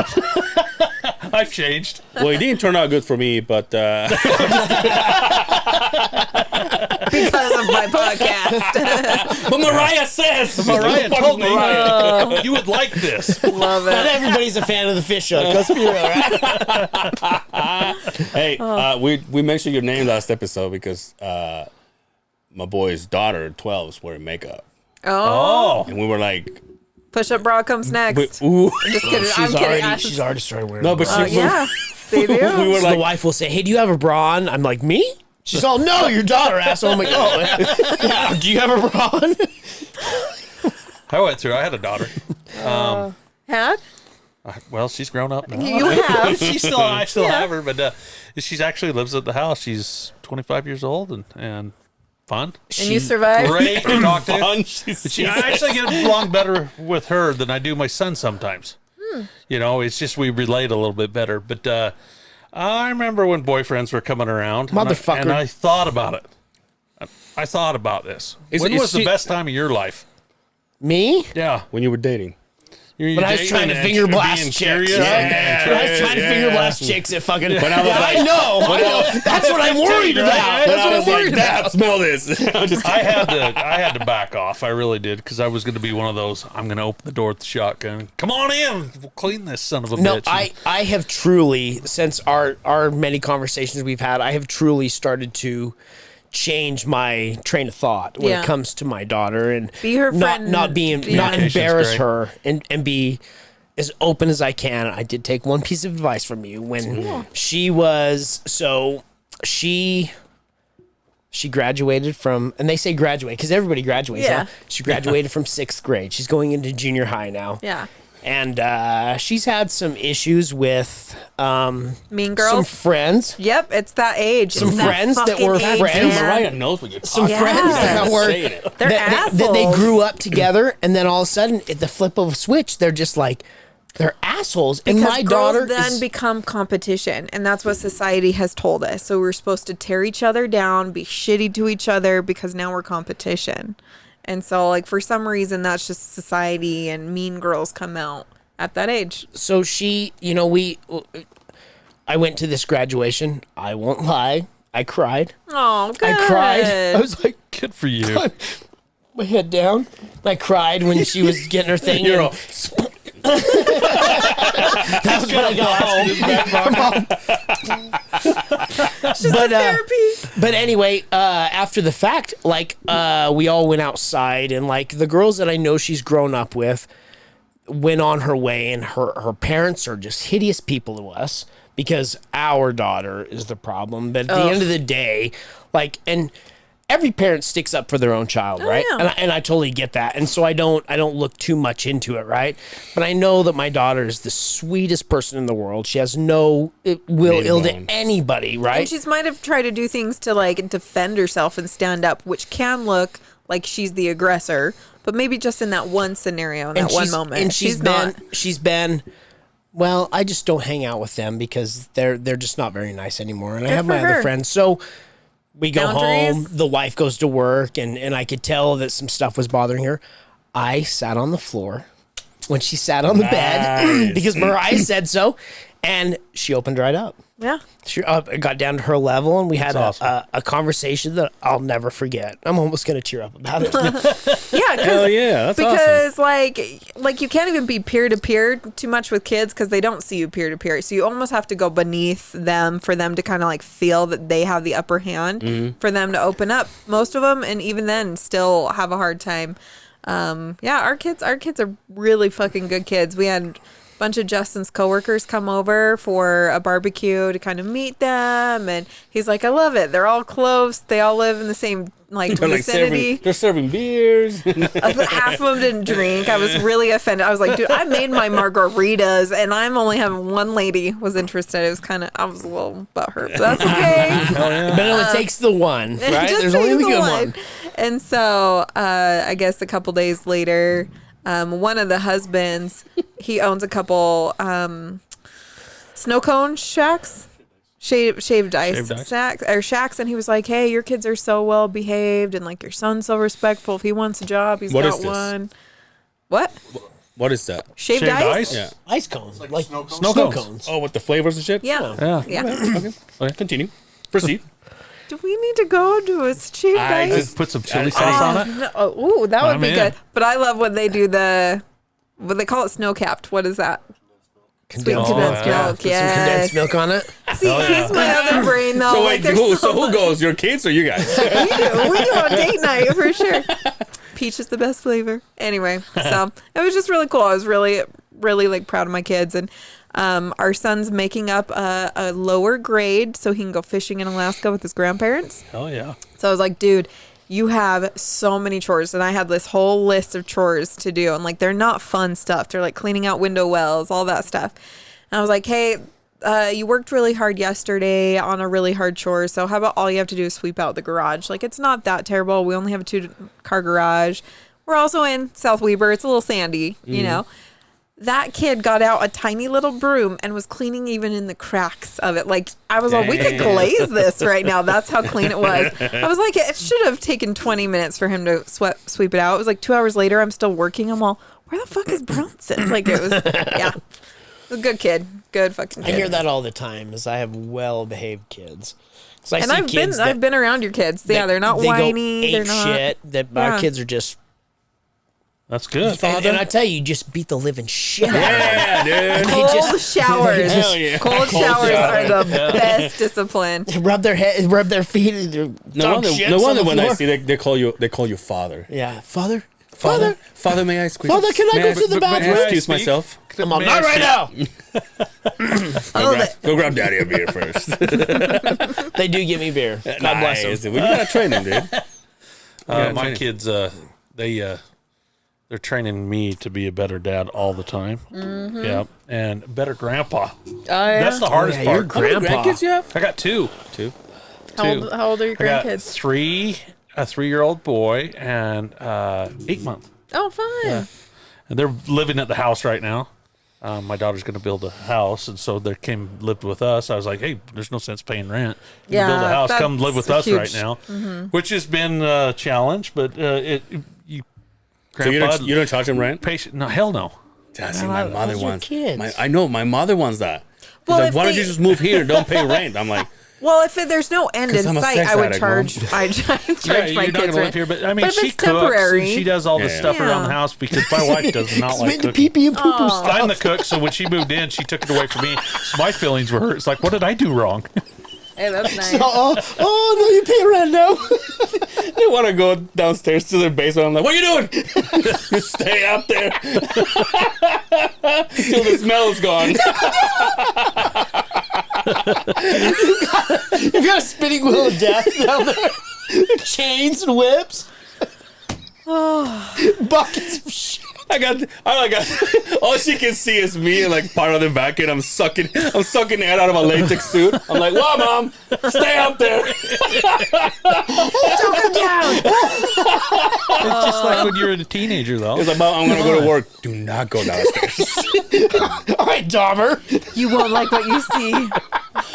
I've changed. Well, it didn't turn out good for me, but Because of my podcast. but Mariah says. Mariah told me you would like this. Love Not it. everybody's a fan of the fish hook. Let's be real, right? Hey, we mentioned your name last episode because my boy's daughter, 12, is wearing makeup, Oh. and we were like, Push-up bra comes next. "Ooh." Just kidding. I'm kidding. She's already started wearing No, but bras. she- Yeah. They do. We were So like, the wife will say, "Hey, do you have a bra on?" I'm like, "Me?" She's all, "No, your daughter, asshole." I'm like, "Oh, yeah. Do you have a bra on?" I went through. I had a daughter. Had? Well, she's grown up now. You have. I still have her, but she's actually lives at the house. She's 25 years old and fun. And you survived? Great to talk to. fun. I actually get along better with her than I do my son sometimes. You know, it's just we relate a little bit better. But I remember when boyfriends were coming around. Motherfucker. And I thought about it. I thought about this. When was the best time of your life? Me? Yeah. When you were dating. When I was trying to finger blast chicks. Curious. Yeah. When I was trying to finger blast chicks at fucking. When I was like, I know. That's what I'm worried about. That's what I'm worried about. Dad, smell this. I'm just I had to back off. I really did, because I was going to be one of those. I'm going to open the door with the shotgun. Come on in. We'll clean this son of a No, bitch. I have truly, since our many conversations we've had, I have truly started to change my train of thought when Yeah. it comes to my daughter and Be her friend. not Communication's embarrass great. her and be as open as I can. I did take one piece of advice from you when she graduated from, and they say graduate because everybody graduates. Yeah. Huh? She graduated from 6th grade. She's going into junior high now. Yeah. And she's had some issues with Mean girls. some friends. Yep, it's that age. Some It's that friends that fucking were age, friends. man. Mariah knows what you're Some talking Yes. friends that were saying it. They're that they assholes. grew up together, and then all of a sudden, at the flip of a switch, they're just like they're assholes. And Because my girls daughter then is, become competition, and that's what society has told us. So we're supposed to tear each other down, be shitty to each other, because now we're competition. And so, like, for some reason, that's just society, and mean girls come out at that age. so she, I went to this graduation. I won't lie, I cried. Oh, good. I cried. I was like, Good for you. my head down. I cried when she was getting her thing. You're and- all, that was when I got home. But anyway, after the fact, like we all went outside, and like the girls that I know she's grown up with went on her way, and her parents are just hideous people to us because our daughter is the problem. But at the end of the day, like, and every parent sticks up for their own child, right? yeah. And I totally get that. And so I don't look too much into it, right? But I know that my daughter is the sweetest person in the world. She has no ill to anybody, right? And she's might have tried to do things to, like, defend herself and stand up, which can look like she's the aggressor, but maybe just in that one scenario, in that one moment. And she's not. she's been, well, I just don't hang out with them because they're just not very nice anymore. And I have for my her. other friends. So we go Boundaries. home, the wife goes to work, and I could tell that some stuff was bothering her. I sat on the floor when she sat on the bed because Mariah said so, and she opened right up. Yeah. She got down to her level, and we had That's awesome. a conversation that I'll never forget. I'm almost going to tear up about it. Yeah, hell yeah, that's awesome. because like you can't even be peer to peer too much with kids because they don't see you peer to peer. So you almost have to go beneath them for them to kind of like feel that they have the upper hand for them to open up. Most of them, and even then, still have a hard time. Our kids are really fucking good kids. We had bunch of Justin's coworkers come over for a barbecue to kind of meet them, and he's like, I love it. They're all close. They all live in the same like They're like vicinity. they're serving beers. Half of them didn't drink. I was really offended. I was like, dude, I made my margaritas, and I'm only having one lady was interested. It was kind of, I was a little butthurt, but that's okay. But it only takes the one, right? Just There's only the takes good one. one. And so I guess a couple days later, one of the husbands, he owns a couple snow cone shacks. shaved ice shacks, and he was like, "Hey, your kids are so well behaved, and like your son's so respectful. If he wants a job, he's got one." What? What is that? Shaved ice? Yeah. Ice cones. Like snow cones? snow cones. Oh, with the flavors and shit? Yeah. Okay. Continue. Proceed. Do we need to go to a shaved ice? Just put some chili sauce on it. No. Oh, ooh, that would I'm be in. good. But I love when they do what they call it, snow capped. What is that? Sweet condensed milk. Put some Yes. condensed milk on it. See, he's my other brain though. So Like, wait, there's who goes? Your kids or you guys? We do on date night for sure. Peach is the best flavor. Anyway, so it was just really cool. I was really, really like proud of my kids, and our son's making up a lower grade so he can go fishing in Alaska with his grandparents. Hell yeah. So I was like, dude, you have so many chores, and I had this whole list of chores to do, and like they're not fun stuff. They're like cleaning out window wells, all that stuff. And I was like, hey, you worked really hard yesterday on a really hard chore, so how about all you have to do is sweep out the garage? Like, it's not that terrible. We only have a 2-car garage. We're also in South Weber. It's a little sandy, you know. That kid got out a tiny little broom and was cleaning even in the cracks of it. Like, I was like, we could glaze this right now. That's how clean it was. I was like, it should have taken 20 minutes for him to sweep it out. It was like 2 hours later. I'm still working. I'm all, where the fuck is Bronson? Like, it was, yeah. A good kid. Good fucking kid. I hear that all the time, as I have well-behaved kids. And I've been around your kids. Yeah, they're not whiny. They're not shit. That my kids are just. That's good. And I tell you, you just beat the living shit out of them. Yeah, dude. cold showers. Hell yeah. Cold showers are the best discipline. Rub their head, rub their feet. No wonder when I see they call you father. Yeah, father. Father, may I squeeze? Father, can I go to the bathroom? May I excuse myself? I'm on, not right now. Go grab daddy a beer first. They do give me beer. God bless them. We gotta train them, dude. My kids, they're training me to be a better dad all the time. Mm-hmm. Yeah, and better grandpa. Oh, yeah? That's the hardest part. Your grandpa. How many grandkids you have? I got two. How old are your I got grandkids? a 3-year-old boy and 8-month. Oh, fun. Yeah. And they're living at the house right now. My daughter's going to build a house, and so they lived with us. I was like, hey, there's no sense paying rent. You Yeah, build a house, that's come live with us huge. right now, which has been a challenge, but So you don't charge them rent? patient. No, hell no. See, my mother How's your wants. kids? I know my mother wants that. Well, Like, if why don't they- you just move here and don't pay rent? I'm like, Well, if there's no end in 'Cause I'm a sight, sex I would addict, charge. Mom. I charge Yeah, my you're not kids gonna live rent. here, but I mean, But if she it's cooks temporary, and she does all this Yeah. stuff around the Yeah. house because my wife does not It's like made the cooking. pee-pee and poo-poo stuff. I'm the cook, so when she moved in, she took it away from me. So my feelings were hurt. It's like, what did I do wrong? Hey, that's nice. Oh, no, you pay rent now. they want to go downstairs to their basement. I'm like, what are you doing? You stay up there till the smell is gone. You've got a spinning wheel of death down there. Chains and whips. Buckets of shit. I got all she can see is me and like part of the vacuum. I'm sucking air out of a latex suit. I'm like, "Wow, mom, stay up there." Don't come down. It's just like when you're a teenager, though. It's like, "Mom, I'm gonna go to work. Do not go downstairs." All right, Dahmer. You won't like what you see.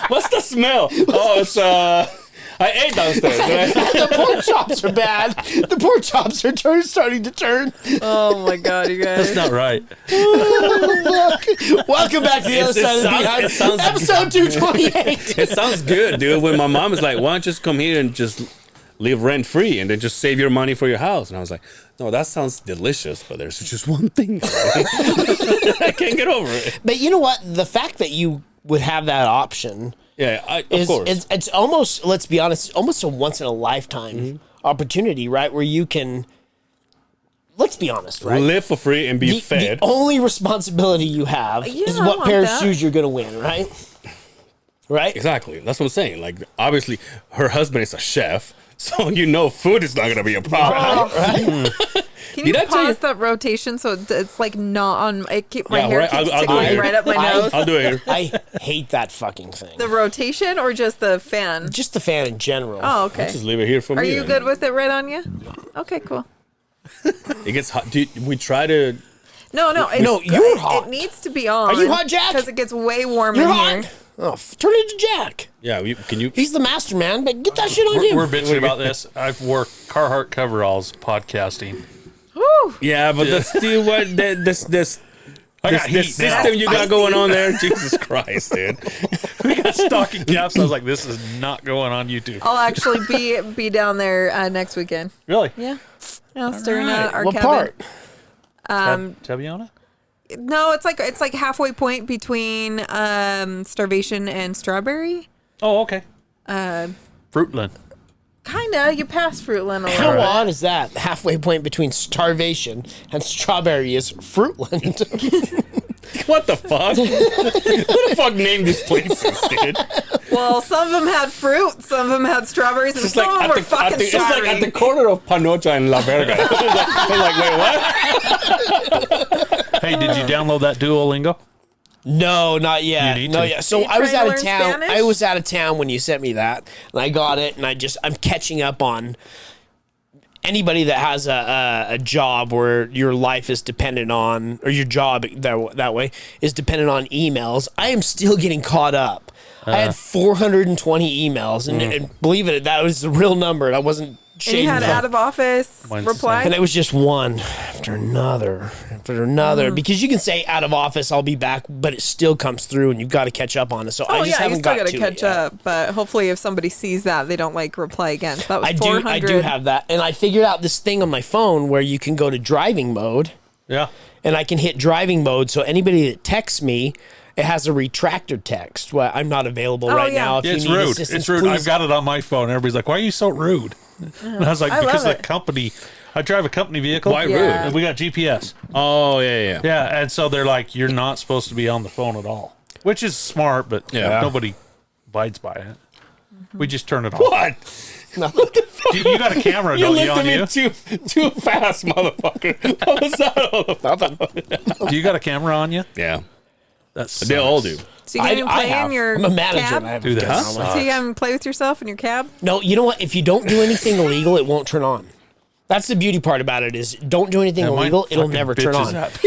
What's the smell? Oh, it's I ate downstairs. Right? The pork chops are bad. The pork chops are starting to turn. Oh my god, you guys. That's not right. Welcome back to the other side of the Beehive. It sounds Episode 228. It sounds good, dude. When my mom is like, "Why don't you just come here and just live rent free and then just save your money for your house?" And I was like, "No, that sounds delicious, but there's just one thing I can't get over it." But you know what? The fact that you would have that option Yeah, of course. it's almost, let's be honest, almost a once in a lifetime opportunity, right? Where you can, let's be honest, right? Live for free and be fed. The only responsibility you have is I what want pair of that. shoes you're going to win, right? Right? Exactly. That's what I'm saying. Like, obviously, her husband is a chef, so you know food is not going to be a problem. Can you Did I tell you- pause that rotation so it's like not on? My Yeah, hair right, keeps I'll do it sticking here. right up my nose. I'll do it here. I hate that fucking thing. The rotation or just the fan? Just the fan in general. Oh, okay. Just leave it here for Are me. you then. good with it right on you? Okay, cool. It gets hot. We try to. No, No, you're hot. It needs to be on. Are you hot, Jack? Because it gets way warm You're in hot. here. Oh, turn it to Jack. Yeah, can you? He's the master man, but get that shit on him. We're bitching about this. I've wore Carhartt coveralls podcasting. Woo. Yeah, but that's still what this I got heat system now. you got going on there. Jesus Christ, dude. We got stocking caps. I was like, this is not going on YouTube. I'll actually be down there next weekend. Really? Yeah. I'll staring at our What cabin. part? Tabiona? No, it's like halfway point between Starvation and Strawberry. Oh, okay. Fruitland. Kinda. You pass Fruitland a How little. odd is that? Halfway point between Starvation and Strawberry is Fruitland. What the fuck? Who the fuck named these places, dude? Well, some of them had fruit, some of them had strawberries, and It's some like of them were fucking it's like strawberry. at the corner of Panocha and La Verga. I'm like, wait, what? Hey, did you download that Duolingo? No, not yet. You need No, to. yeah. So You I was trying out to of learn town. Spanish? I was out of town when you sent me that, and I got it, and I'm catching up on anybody that has a job where your life is dependent on, or your job that way is dependent on emails. I am still getting caught up. I had 420 emails, and believe it, that was the real number. I wasn't and you shading had them. out of office Mine's the reply. And it was just one after another after another. Because you can say out of office, I'll be back, but it still comes through and you've got to catch up on it. So I Oh just yeah, you haven't still got gotta to catch it yet. up. But hopefully, if somebody sees that, they don't like reply again. So that was I 400. do have that. And I figured out this thing on my phone where you can go to driving mode Yeah. and I can hit driving mode. So anybody that texts me, it has a retractor text. Well, I'm not available right yeah. now. If It's you need rude. assistance, It's rude. please. I've got it on my phone. Everybody's like, why are you so rude? And I was like, I because love the it. company, I drive a company vehicle. Why Yeah. rude? And we got GPS. Oh, yeah. Yeah. And so they're like, you're not supposed to be on the phone at all, which is smart, but Yeah. nobody abides by it. We just turn it off. What? You got a camera, You don't you, looked on at you? me too fast, motherfucker. What was that all about? Do you got a camera on you? Yeah, That's they all do. So you can't even play in your I'm a manager. cab. And I have Do a that. camera. Huh? So you can play with yourself in your cab. No, you know what? If you don't do anything illegal, it won't turn on. That's the beauty part about it is don't do anything Yeah, mine illegal, it'll fucking never turn bitches on. at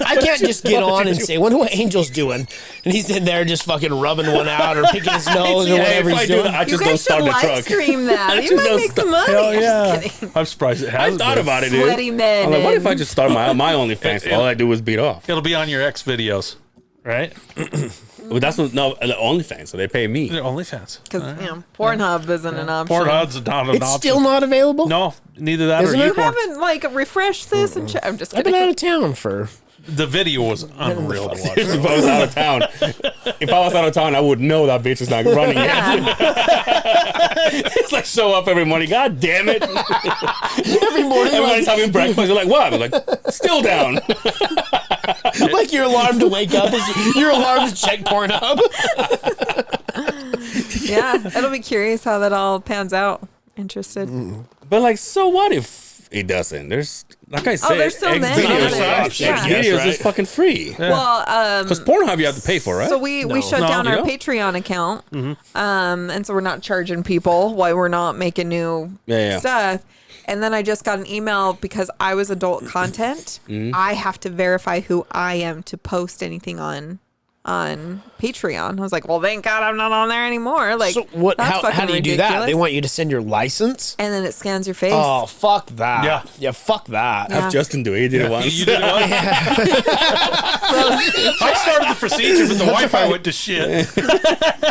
I can't just get on and say, wonder what Angel's doing. And he's in there just fucking rubbing one out or picking his nose or Yeah, whatever if I he's do doing. that, I You just don't guys should start the live truck. stream that. You just might don't make some money. Hell I'm yeah. just kidding. I'm surprised it I has. thought about it, dude. Sweaty men. I'm like, what if I and- just start my OnlyFans? All I do is beat off. It'll be on your X videos, right? Well, that's what, no, OnlyFans, so they pay me. They're OnlyFans. Because Pornhub isn't an option. Pornhub's not an It's option. still not available? No, neither that Isn't or it? You YouPorn. haven't like refreshed this and I'm just I've been kidding. out of town for. The video was unreal to watch. If I was out of town, I would know that bitch is not running yet. It's like show up every morning. God damn it! Every morning, Everybody's having breakfast. You're like, what? I'm like, still down. like your alarm to wake up is your alarm to check Pornhub. Yeah, it'll be curious how that all pans out. Interested. But like, so what if it doesn't? There's, like I said, there's so many Videos, others. Yeah. Videos is fucking free. Well, Because Pornhub you have to pay for, right? so we shut No, down you our don't. Patreon account, and so we're not charging people while we're not making new Yeah. stuff. And then I just got an email because I was adult content. I have to verify who I am to post anything on Patreon. I was like, well, thank God I'm not on there anymore. Like, So what? that's How fucking do you do that? ridiculous. They want you to send your license. and then it scans your face. Oh, fuck that. Yeah. Fuck that. Yeah. Have Justin do it. He did it once. You did it once? I started the procedure, but the Wi-Fi went to shit.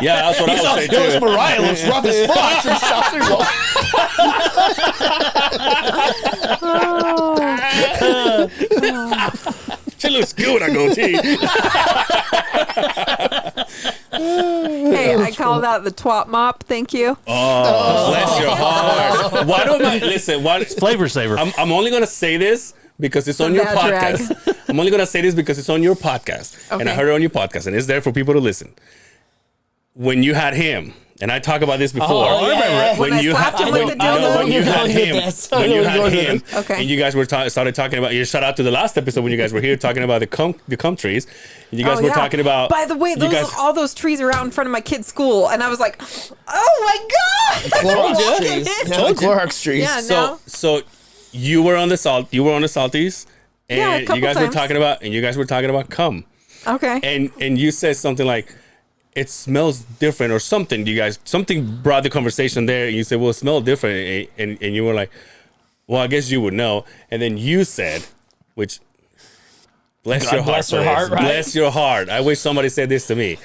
Yeah, that's what I was saying Goes too. Mariah looks rough as fuck. She looks good. I go, T. Hey, I call that the twat mop. Thank you. Oh, bless your heart. Why don't I listen? Flavor saver. I'm only gonna say this because it's on The your bad drag. podcast. I'm only gonna say this because it's on your podcast, and I Okay. heard it on your podcast, and it's there for people to listen. When you had him, and I talked about this before. Oh, yeah. When I slapped him with the dildo? when you had him, when you had him, Okay. and you guys were started talking about. You shout out to the last episode when you guys were here talking about the cum trees. And you guys were yeah. talking about. By the way, you guys, all those trees are out in front of my kid's school, and I was like, "Oh my god!" Clorox trees. Yeah, the Clorox trees. Yeah, no. so you were on the salties, and Yeah, a couple you guys were times. talking about cum. Okay. And you said something like, it smells different or something. You guys, something brought the conversation there. And you said, well, it smells different. And you were like, well, I guess you would know. And then you said, which, bless your heart. Right? Bless your heart. I wish somebody said this to me.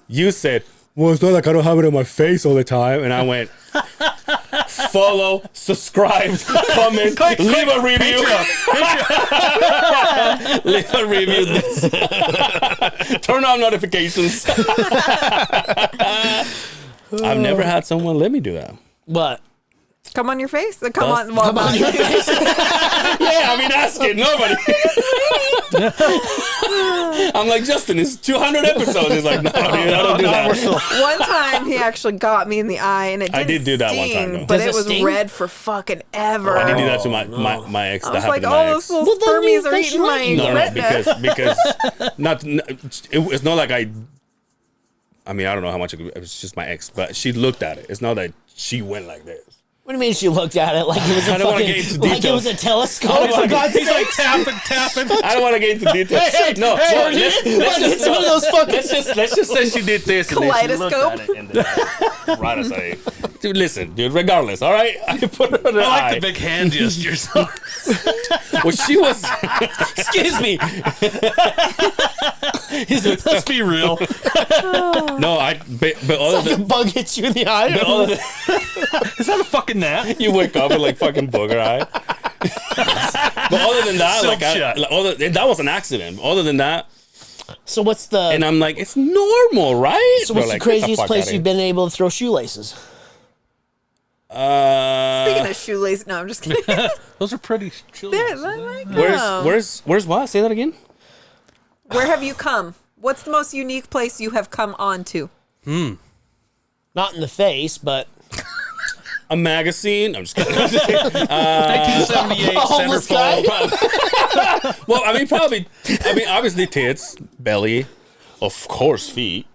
You said, well, it's not like I don't have it on my face all the time. And I went, follow, subscribe, comment, leave a review. Leave a review. Turn on notifications. I've never had someone let me do that. But Come on your face? Come on your face. Yeah, I mean, ask it. Nobody. I'm like, Justin, it's 200 episodes. He's like, no, dude, I don't do that. One time he actually got me in the eye, and it didn't I did do that sting, one time, though. but Does it it was sting? red for fucking ever. I did do that to my ex. I That was happened like, to my oh, ex. those little spermies are eating my No, retina. because it's not like I mean, I don't know how much it was just my ex, but she looked at it. It's not that she went like this. what do you mean she looked at it like it was a I don't wanna fucking, get into like it details. was a telescope? I don't wanna For God's He's like sake. tapping. I don't want to get into details. No, Jordan, let's it's one of those fucking. let's just say she did this. And then she looked Kaleidoscope. at it and then right as I, dude, listen, dude. Regardless, all right. I put her in the I like eye. the big hand gestures. Well, she was. Excuse me. Let's be real. No, but other Like a than. bug hits you in the eye. But other than Is that a fucking gnat? you wake up with like fucking booger eye. But other than that, Silk shut. that was an accident. Other than that, So what's the? and I'm like, it's normal, right? So what's They're the like, "Get craziest fuck place outta you've been able to throw shoelaces? here." Speaking of shoelace, no, I'm just kidding. Those are pretty chill. Where's what? Say that again. Where have you come? What's the most unique place you have come on to? Not in the face, but A magazine. I'm just kidding. 1978 homeless guy? centerfold. Well, I mean, obviously tits, belly, of course, feet,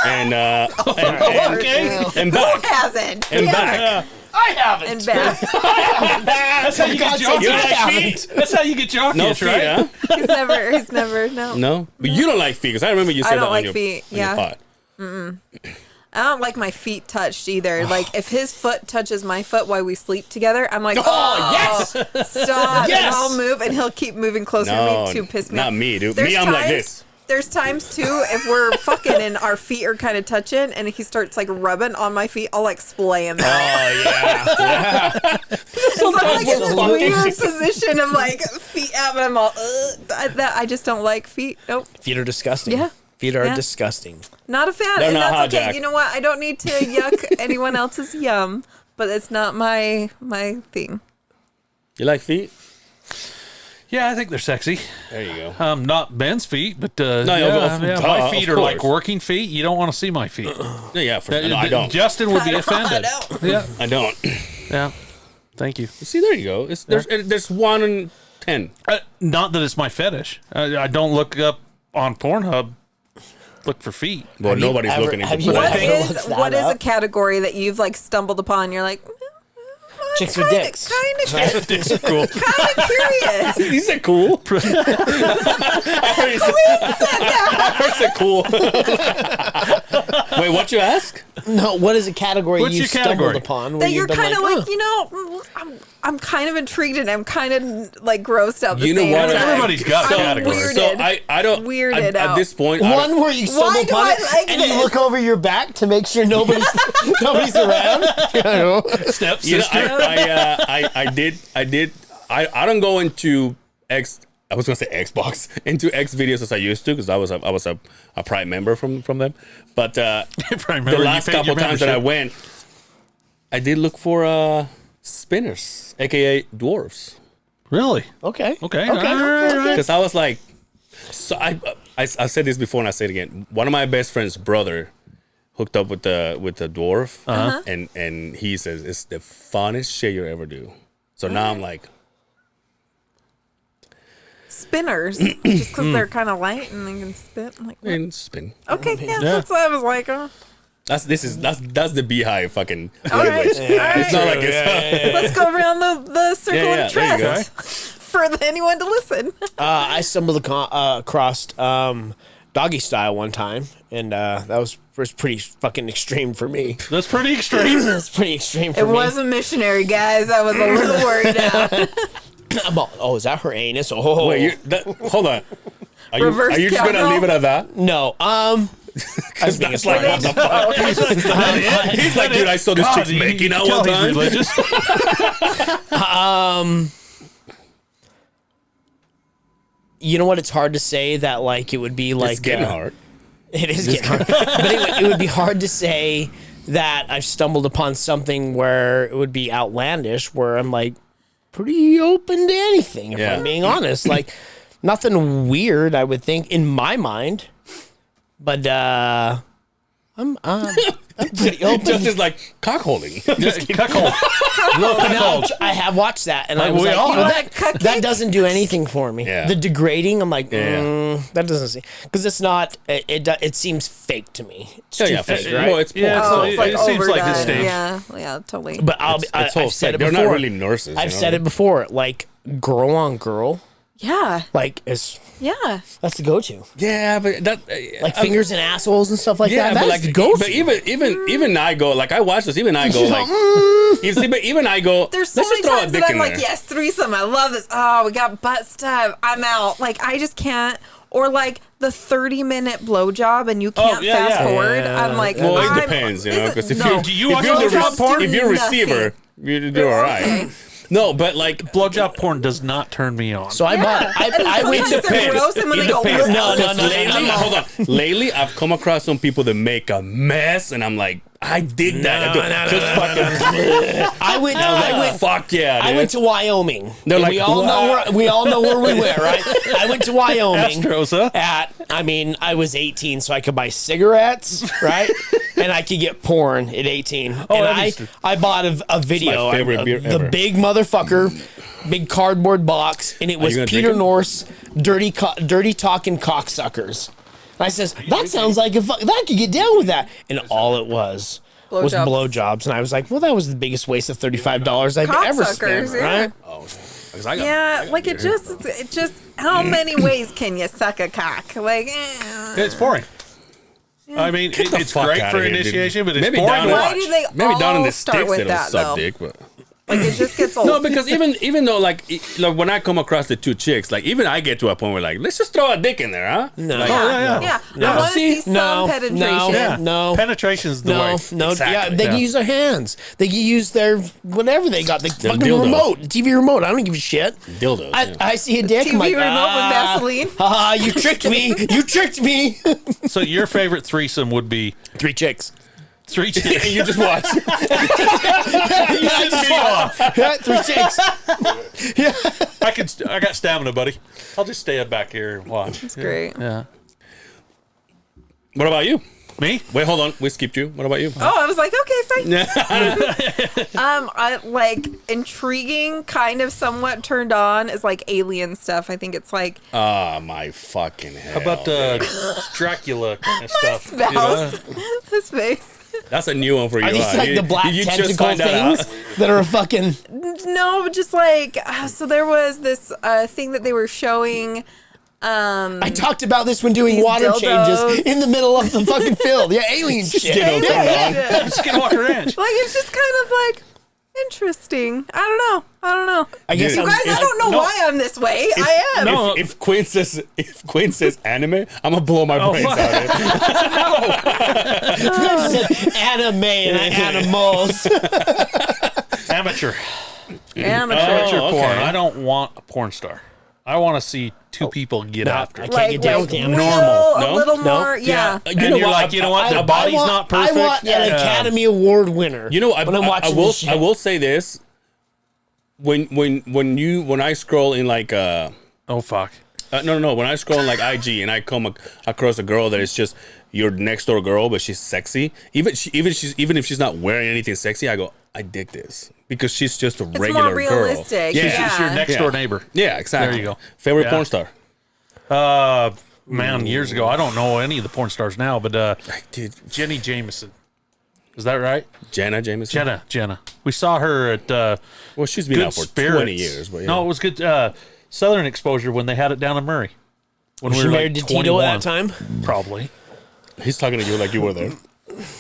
and Okay. and Who back, hasn't? and Damn back. it. I haven't. And back. That's how you get your You don't like kick. feet? That's how you get your No kick, feet, right? huh? He's never, no. No, but you don't like feet because I remember you said I don't that like on your, feet, on your yeah. pod. I don't like my feet touched either. Like, if his foot touches my foot while we sleep together, I'm like, Oh, yes! stop. Yes! And I'll move, and he'll keep moving closer No, to me to piss me not off. me, dude. There's Me, I'm like times- this. There's times, too, if we're fucking and our feet are kind of touching, and he starts, like, rubbing on my feet, I'll, like, splay him out. Oh yeah. So I'm, like, in this we're weird position of, like, feet out, and I'm all, I just don't like feet. Nope. Feet are disgusting. Yeah. Feet are Yeah. disgusting. Not a fan. They're And not that's hot, okay. Jack. You know what? I don't need to yuck anyone else's yum, but it's not my thing. You like feet? Yeah, I think they're sexy. There you go. Not Ben's feet, but of my course. feet are like working feet. You don't want to see my feet. Yeah, no, I don't. Justin would be offended. don't. Yeah, I don't. yeah. Thank you. See, there you go. There's 1 in 10. Not that it's my fetish. I don't look up on Pornhub. Look for feet. Well, nobody's ever- looking into have you porn. ever- What looked is that what is a up. category that you've like stumbled upon? You're like, Chicks with dicks. Kind of Dicks are cool. curious. These are cool. I heard it cool. Wait, what you ask? No, what is a category What's you your stumbled category? upon? Where That you're you've been kind of like, "Oh." you know, I'm kind of intrigued and I'm kind of like grossed out. The You know same what? time. Everybody's got a I'm category. weirded. So I don't. Weirded at out. this point, I don't- One where you stumble Why do upon I it like and this? you look over your back to make sure nobody's around. You know? Step You know, sister. I don't go into X. I was gonna say Xbox into X videos as I used to because I was a Prime member from them. But the last couple times that I went, I did look for spinners, aka dwarves, Really? Okay. Okay. Okay. All right. because I was like, so I said this before and I say it again. One of my best friend's brother hooked up with the dwarf, and he says it's the funnest shit you ever do. So now I'm like. Spinners, just because they're kind of light and they can spin. I'm like, what? And spin. Okay, yeah, that's what I was like. That's the Beehive fucking All right, language. all right. It's not like it's Let's go around the circle Yeah, of there you go. trust for anyone to listen. I stumbled across Doggy Style one time, and that was was pretty fucking extreme for me. That's pretty extreme. That's pretty extreme for It me. wasn't missionary, guys. I was a little worried out. Oh, is that her anus? Oh, Wait, hold on. Are you just gonna cowgirl. leave it at that? no. Because that's like, what the fuck? He's like, dude, I saw this chick's making out one time. Religious. You know what? It's hard to say that like it would be like It's getting hard. It is getting hard, but it would be hard to say that I've stumbled upon something where it would be outlandish. Where I'm like pretty open to anything, if I'm being honest. Like nothing weird, I would think in my mind. But I'm pretty open. Just as like cockholding. Cuckold. Now, I have watched that, and I was we like, all you know, have. that doesn't do anything for me. Yeah. The degrading, I'm like, Yeah. that doesn't seem, because it's not. It seems fake to me. It's too fake, right? Well, it's porn. Yeah, Oh, it it's like seems like this overdone. stage. Yeah, totally. But It's I've said it They're before. not really nurses. I've said it before. Like girl on girl, Yeah, like is yeah. that's the go-to. Yeah, but that Like fingers and assholes and stuff like that. but That's like the go-to. But even I go like I watch this. Even I go like you see, but even I go. There's so let's many just throw a times dick that in I'm like, there. yes, threesome. I love this. Oh, we got butt stuff. I'm out. Like, I just can't. Or like the 30-minute blowjob and you can't yeah, fast yeah. forward. I'm like, Well, it I'm- depends, you know, is it- because if no. you Do you watch if you're the blowjob porn? if you're a Nothing. receiver, you do all right. Okay. No, but like Blowjob porn does not turn me on. So I bought. I went to Sometimes they're gross and when they go, depends. No. Lately, hold on. Lately, I've come across some people that make a mess, and I'm like, I dig that. I went. Fuck yeah, dude. I went to Wyoming. They're And like, we all what? know where we went, right? I went to Wyoming. Astros, huh? I was 18, so I could buy cigarettes, right? And I could get porn at 18. And I bought a video. my favorite beer the ever. big motherfucker, big cardboard box, and it was you gonna Peter drink it? North's dirty talking cocksuckers. And I says, that sounds like that could get down with that. And all it was Blowjobs. blowjobs. And I was like, well, that was the biggest waste of $35 I've ever spent, Cocksuckers, yeah. right? Yeah, like it just. How many ways can you suck a cock? Like, It's boring. I mean, the it's fuck great outta for here, dude. initiation, but it's Maybe boring down to in- why watch. do they Maybe all down in the start sticks with they don't that suck though? dick, but Like it just gets old. no, because even though like when I come across the two chicks, like even I get to a point where like let's just throw a dick in there, huh? No. Like, yeah. I want to see some penetration. Penetration's the way. No, Exactly. yeah, they can use their hands. They can use their whatever they got. The fucking dildo. remote, the TV remote. I don't give a shit. dildos. I see a dick. TV I'm like, remote with Vaseline. You tricked me. You tricked me. So your favorite threesome would be 3 chicks. 3 chicks. you just watch. Yeah, 3 chicks. I got stamina, buddy. I'll just stay up back here and watch. It's great. Yeah. What about you? Me? Wait, hold on. We skipped you. What about you? Oh, I was like, okay, fine. I like intriguing, kind of somewhat turned on is like alien stuff. I think it's like Ah, my fucking hell. How about Dracula kind of stuff? you spouse. know? His face. That's a new one for you. Are these huh? like You- the black you just tentacle find that things out. that are fucking? No, just like so there was this thing that they were showing. I talked about this when doing These water dildos. changes in the middle of the fucking field. Yeah, alien shit. Skinwalker Ranch. Like it's just kind of like interesting. I don't know. I guess Dude. You guys, I don't know why I'm this way. I am. no. If Quinn says anime, I'm gonna blow my brains fuck. out. I said anime and animals. Amateur Amateur. Oh, okay. porn. I don't want a porn star. I want to see two people get after I it. can't get down with the real, animals. a No? little No? more, yeah. And you're like, you know what? The body's not perfect. I want an Academy Award winner. You know, when I'm watching I will. this shit. I will say this. When I scroll in like Oh fuck. no when I scroll in like IG and I come across a girl that is just your next door girl but she's sexy, even if she's not wearing anything sexy, I go, I dig this because she's just a It's regular more realistic. girl. Yeah. It's your next Yeah. door neighbor. Yeah, exactly. There you go. Favorite Yeah. porn star? Man, years ago. I don't know any of the porn stars now, but Dude, Jenny Jameson. Is that right? Jenna Jameson. Jenna. We saw her at Well, she's been Good out for Spirits. 20 years, but yeah. No, it was good Southern Exposure when they had it down in Murray. When Was we she were married like to Tito 21. at that time? Probably. He's talking to you like you were there.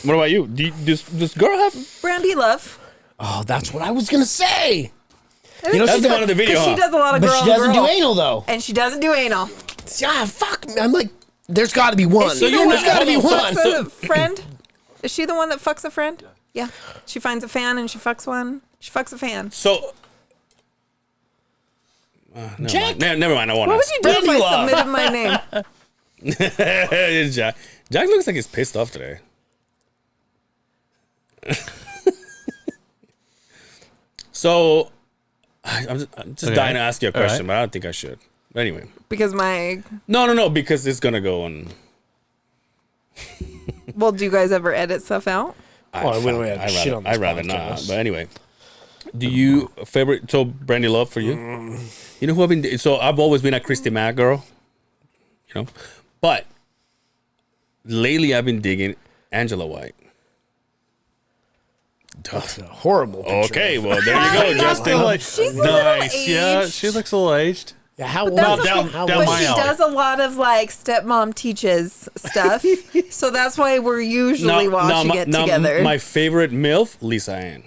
What about you? Does this girl have? Brandy Love. Oh, that's what I was gonna say. You know, That's the one in the video, She huh? does a lot of But girl she doesn't girl. do anal though. And she doesn't do anal. Yeah, fuck. I'm like, there's got to be one. Is she the There's one got to be that one. fucks a friend? Is she the one that fucks a friend? Yeah. She finds a fan and she fucks one. She fucks a fan. So. Jack. Never mind. I won't. What would ask. you do if Brandy I Love. submitted my name? Jack looks like he's pissed off today. So, I'm just dying to ask you a question, but I don't think I should. But anyway. Because my... No, because it's going to go on. Well, do you guys ever edit stuff out? Oh, we don't have shit on this I'd rather not. podcast. But anyway. Do you favorite... So, Brandy Love for you? You know who I've been... So, I've always been a Christy Mack girl. You know? But, lately I've been digging Angela White. That's a horrible picture. Okay, well, there you go, Justin. She's a Nice. little Yeah, aged. she looks a little aged. Yeah, how That's old? down- how down old But my she alley. does a lot of like stepmom teaches stuff. So that's why we're usually watching it together. My favorite MILF, Lisa Ann.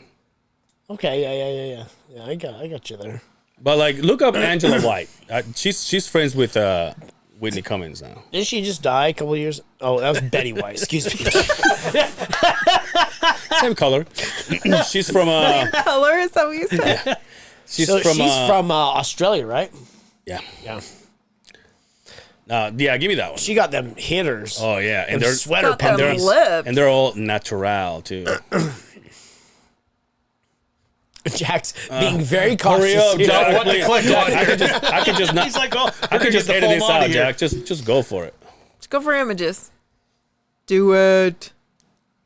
Okay, yeah. Yeah, I got you there. But like, look up Angela White. She's friends with Whitney Cummings now. Didn't she just die a couple of years? Oh, that was Betty White. Excuse me. Same color. She's from Color, is that what you said? she's So from she's from Australia, right? yeah. Yeah. Yeah, give me that one. She got them hitters. Oh yeah, and Them they're sweater Got them pants. lips. and they're all natural too. Jack's being very Hurry cautious. up, here. Jack. What to please. click Jack, on? I could just not. He's like, oh, I could just edit this out, here. Jack. Just go for it. Just go for images. Do it.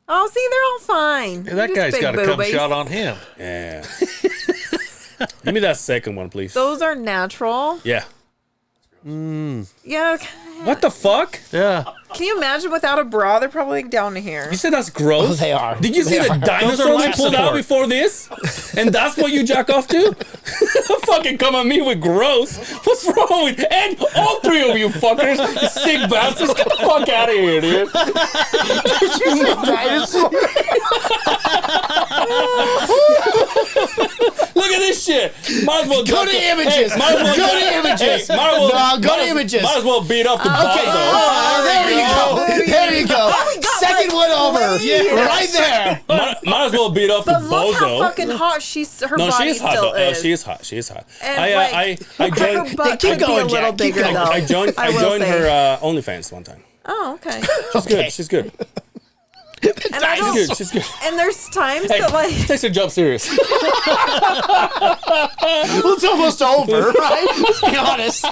Oh, see, they're all fine. Hey, that Just guy's big got a cum boobies. shot on him. Yeah. Give me that second one, please. Those are natural. Yeah. Yeah. What the fuck? Yeah. Can you imagine without a bra? They're probably like down to here. You said that's gross? Oh, they are. Did you see the dinosaur we life pulled out support. before this? And that's what you jack off to? Fucking come at me with gross. What's wrong with... And all three of you fuckers, you sick bastards, get the fuck out of here, dude. Look at this shit. Might as well Go to images. Hey, might as well Go to images. Hey, might as well, No, go might to as- images. Might as well beat off the Okay. bozo. Oh, there you go. There you go. Oh, we got Second like one over. Yeah. Right there. Might as well beat off But the look how bozo. fucking hot her No, body she is hot. still Though. is. She is hot. She is hot. And I her joined. butt keep could be going, a little Jack. Keep bigger going. though. I joined I will say. her OnlyFans one time. Oh, okay. She's good. She's good. And I don't. She's good. She's good. And there's times Hey, that like takes her job serious. Well, it's almost over, right? Let's be honest.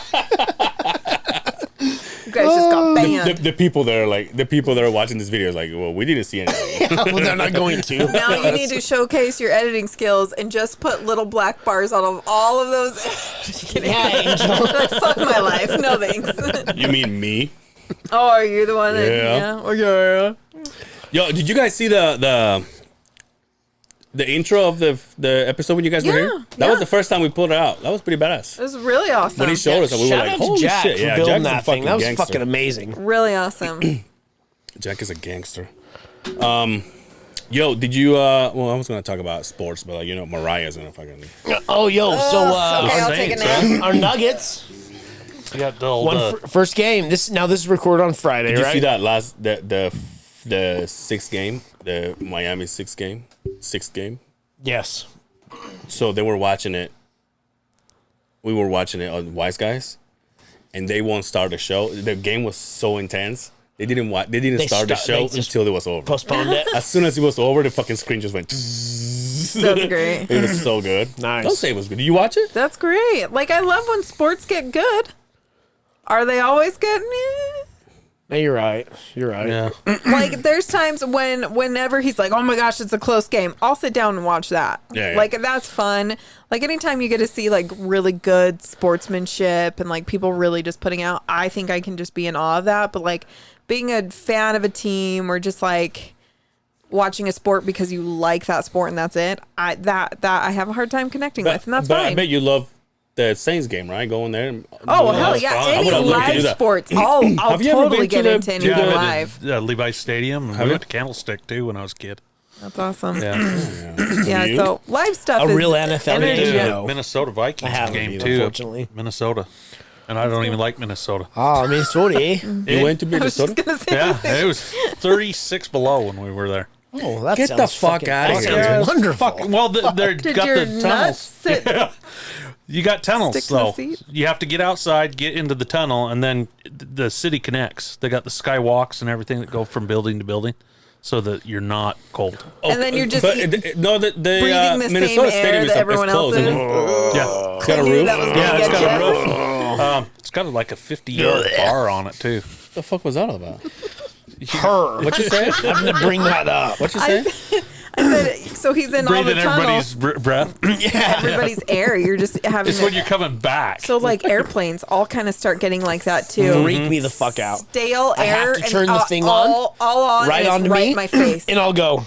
you guys just got banned. the people that are like the people that are watching this video is like, well, we didn't see anything. Well, they're not going to. Now you need to showcase your editing skills and just put little black bars out of all of those. Just kidding. Yeah, Angel. Like, fuck my life. No thanks. You mean me? Oh, are you the one that? Yeah. Okay. Yo, did you guys see the intro of the episode when you guys were Yeah, here? That was the first time we pulled it out. That was pretty badass. It was really awesome. When he showed us, we were Shout like, out to holy Jack shit! for Yeah, building Jack's a that fucking thing. That was gangster. fucking amazing. Really awesome. Jack is a gangster. Yo, did you? Well, I was gonna talk about sports, but Mariah's gonna fucking. Oh, yo, so Okay, I'll take a Saints, nap. our Nuggets You got the old, first game. This is recorded on Friday, Did you right? see that the sixth game, the Miami sixth game? Yes. So they were watching it. We were watching it on Wise Guys, and they won't start the show. The game was so intense. They didn't start the show they just until it was over. Postponed it. As soon as it was over, the fucking screen just went. That's great. It was so good. Nice. Don't say it was good. Did you watch it? That's great. Like I love when sports get good. Are they always good? Eh. No, you're right. You're right. yeah. Like there's times whenever he's like, oh my gosh, it's a close game, I'll sit down and watch that. Yeah. Like that's fun. Like anytime you get to see like really good sportsmanship and like people really just putting out, I think I can just be in awe of that. But like being a fan of a team or just like watching a sport because you like that sport and that's it, I have a hard time connecting with, and that's but I fine. bet you love the Saints game, right? Go in there. And Oh hell yeah! fun. I Any would've loved to do live that. sports, I'll Have you ever totally been to get the- into to anything the- live. Levi's Stadium. And Have we you? went to Candlestick too when I was a kid. That's awesome. Yeah. Yeah, You? so live stuff A is real NFL energy. game? The No. Minnesota I Vikings haven't game either, too. unfortunately. Minnesota, and I don't even like Minnesota. Oh, Minnesota, eh? You went to I was Minnesota? just gonna say Yeah, it was 36 below when we were there. Oh, that Get sounds the fuck fucking- outta that here. sounds wonderful. Fuck. Well, they're Did got your the nuts tunnels. sit? You got tunnels, Stick to the though. seat? You have to get outside, get into the tunnel, and then the city connects. They got the skywalks and everything that go from building to building, so that you're not cold. And then you're just no, the breathing the Minnesota same Stadium air is that up. everyone It's closed, else isn't is. it? Yeah, It's got a I knew roof. that was What gonna yeah, it's get got a you. roof. It's got like a 50-yard bar on it too. the fuck was that all about? Her. What you say? Having to bring that up. What you say? I said, so he's in all the Breathing everybody's tunnels, breath. everybody's air. You're just having. It's when you're coming back. So like airplanes all kind of start getting like that too. Freak me the fuck out. Stale I have air to and turn the thing all on Right and it's onto right me. in my face. And I'll go.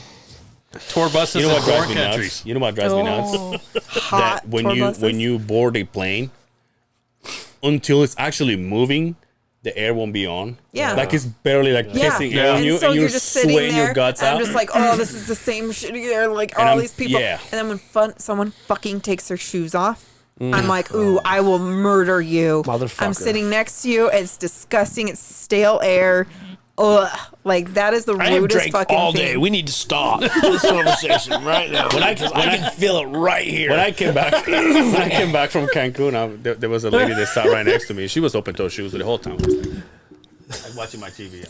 Tour buses You know in what drives foreign me countries. nuts? You know what drives me nuts? Oh, hot That when tour you buses. when you board a plane, until it's actually moving, the air won't be on. Yeah. Like it's barely like pissing air on and you, so and you're just sitting sweating there, your guts and out. I'm just like, oh, this is the same shitty air, like And all I'm- these people. yeah. And then when someone fucking takes their shoes off, I'm like, ooh, I will murder you. Motherfucker. I'm sitting next to you. It's disgusting. It's stale air. Ugh. Like that is the I have rudest drank fucking all thing. day. We need to stop this conversation right now. I can feel it right here. when I came back from Cancun, there was a lady that sat right next to me. She was open toe shoes the whole time. I was like watching my TV.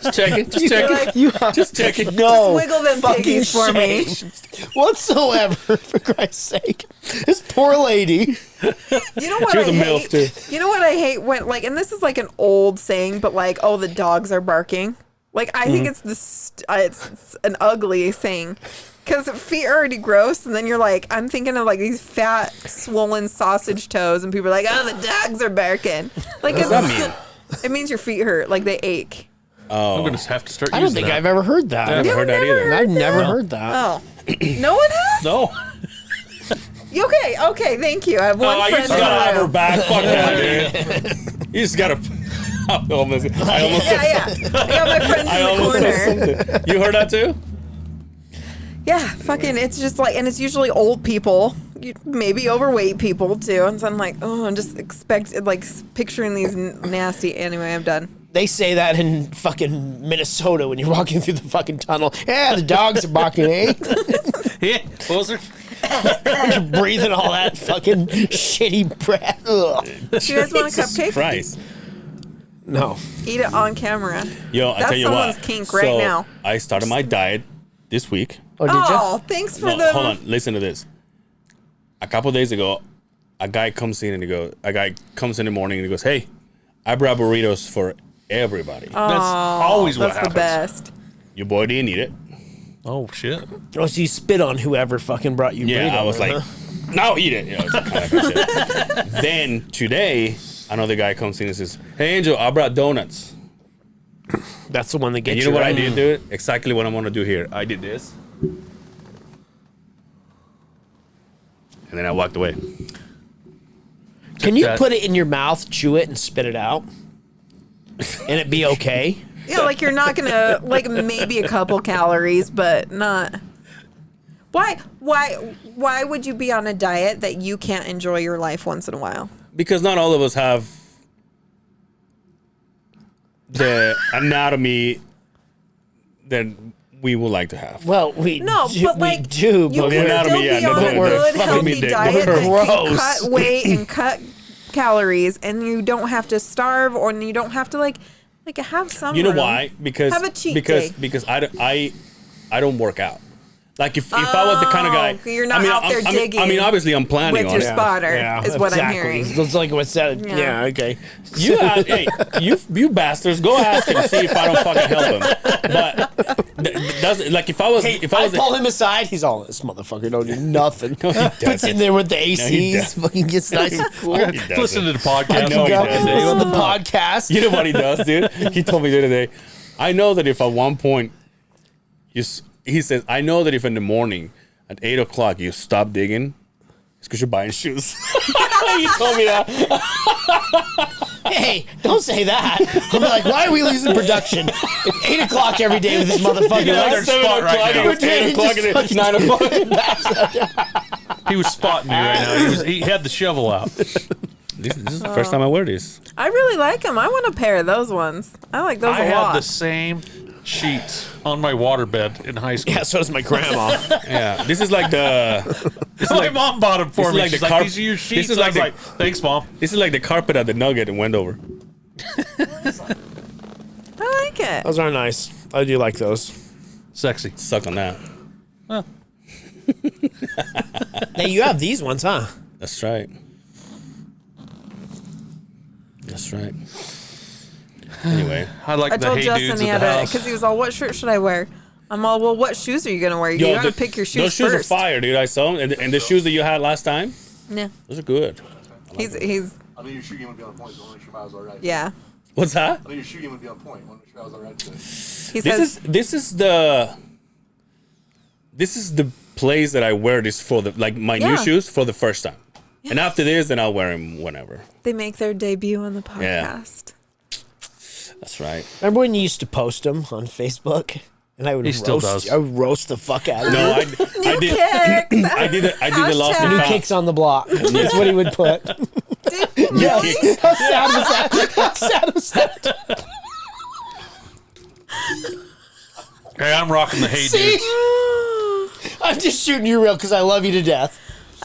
Just checking. Just checking. Like, you have Just checking. no wiggle them fucking piggies for me. shame whatsoever, for Christ's sake. This poor lady. You know what She was I a MILF, hate? too. You know what I hate when like, and this is like an old saying, but like, oh, the dogs are barking. Like I think it's it's an ugly saying, because feet are already gross, and then you're like, I'm thinking of like these fat, swollen sausage toes, and people are like, oh, the dogs are barking. Like, What does that mean? It means your feet hurt, like they ache. I'm gonna have to start. I don't using think that. I've ever heard that. I haven't heard that either. I've never heard that. Oh, no one has. No. Okay, thank you. I have one Oh, you friend just in gotta have the her room. back. Fuck that, dude. You just gotta. I almost Yeah. I got my friends I in the almost corner. said something. You heard that too? Yeah, fucking, it's just like, and it's usually old people, maybe overweight people too. And so I'm like, oh, I'm just picturing these nasty. Anyway, I'm done. They say that in fucking Minnesota when you're walking through the fucking tunnel. Yeah, the dogs are barking, eh? Yeah, closer. You're breathing all that fucking shitty breath. Ugh. Do you guys want a cupcake? Christ. No. Eat it on camera. Yo, I That's tell you someone's what. kink right now. I started my diet this week. Oh, did you? Oh, thanks for No, the. hold on. Listen to this. A couple days ago, a guy comes in in the morning and he goes, "Hey, I brought burritos for everybody. That's always what That's the happens. best. Your boy didn't eat it." Oh shit. Oh, so you spit on whoever fucking brought you Yeah, burrito, I was like, huh? "No, eat it." You know, it's kind of shit. Then today, another guy comes in and says, "Hey, Angel, I brought donuts." That's the one that gets And you know what I did, dude? Exactly what I'm gonna do here. I did this, and then I walked away. Can you that- put it in your mouth, chew it, and spit it out? And it be okay? Yeah, like you're not gonna like maybe a couple calories, but not. Why would you be on a diet that you can't enjoy your life once in a while? Because not all of us have the anatomy that we would like to have. Well, we No, do, but like we do, you but can we're not- still yeah, be no, on a we're good, fucking healthy ridiculous. diet that can Gross. cut weight and cut calories, and you don't have to starve, or you don't have to like have some. You know room. why? Because Have a cheat because day. because I don't work out. Like if I was the kind of guy, you're not out there digging I mean, obviously I'm planning with on your it. spotter, is what I'm exactly. hearing. It's like what said. Yeah. Yeah, okay. Hey, you bastards, go ask him, see if I don't fucking help him. But that's like if I was I pull him aside. He's all, this motherfucker don't do nothing. Puts doesn't. in there with the No, he ACs. doesn't. Fucking gets nice and cool. He doesn't. Listen to the podcast. know he doesn't. on the podcast. You know what he does, dude? He told me the other day. I know that if at one point, he says, I know that if in the morning at 8 o'clock you stop digging, It's because you're buying shoes. You told me that. Hey, don't say that. I'm like, why are we losing production? 8 o'clock every day with this motherfucker. You're Like, under spot right now. 8 o'clock and it's 9 o'clock. He was spotting you right now. He had the shovel out. This is the first time I wear these. I really like them. I want a pair of those ones. I like those I a had lot. the same sheets on my waterbed in high school. yeah, so does my grandma. Yeah, this is like the. This is My like, mom bought them for this is me. like She's the like, carp- these are your this sheets. is I like was the- like, thanks, Mom. this is like the carpet at the Nugget in Wendover. I like it. Those are nice. I do like those. Sexy. Suck on that. Hey, you have these ones, huh? That's right. That's right. Anyway, I like I the told hey Justin dudes he at had the it house. because he was all, "What shirt should I wear?" I'm all, "Well, what shoes are you gonna wear? You gotta pick your shoes Those shoes first." are fire, dude. I saw them, and the shoes that you had last time, Yeah, those are good. he's I knew your shoe game would be on point, so I want to make sure I was all right. yeah. What's that? I knew your shoe game would be on point. I want to make sure I was all right today. He says This is the place that I wear this for the my new Yeah. shoes for the first time, and after this, then I'll wear them whenever. they make their debut on the Yeah. podcast. That's right. Remember when you used to post them on Facebook? And I would He still does. I would roast the fuck out of No, you. I did. I did the lost and Hashtag. New found. kicks on the block. That's what he would put. Really? How sad was that? How sad was that? Hey, I'm rocking the hey See? dudes. I'm just shooting you real because I love you to death.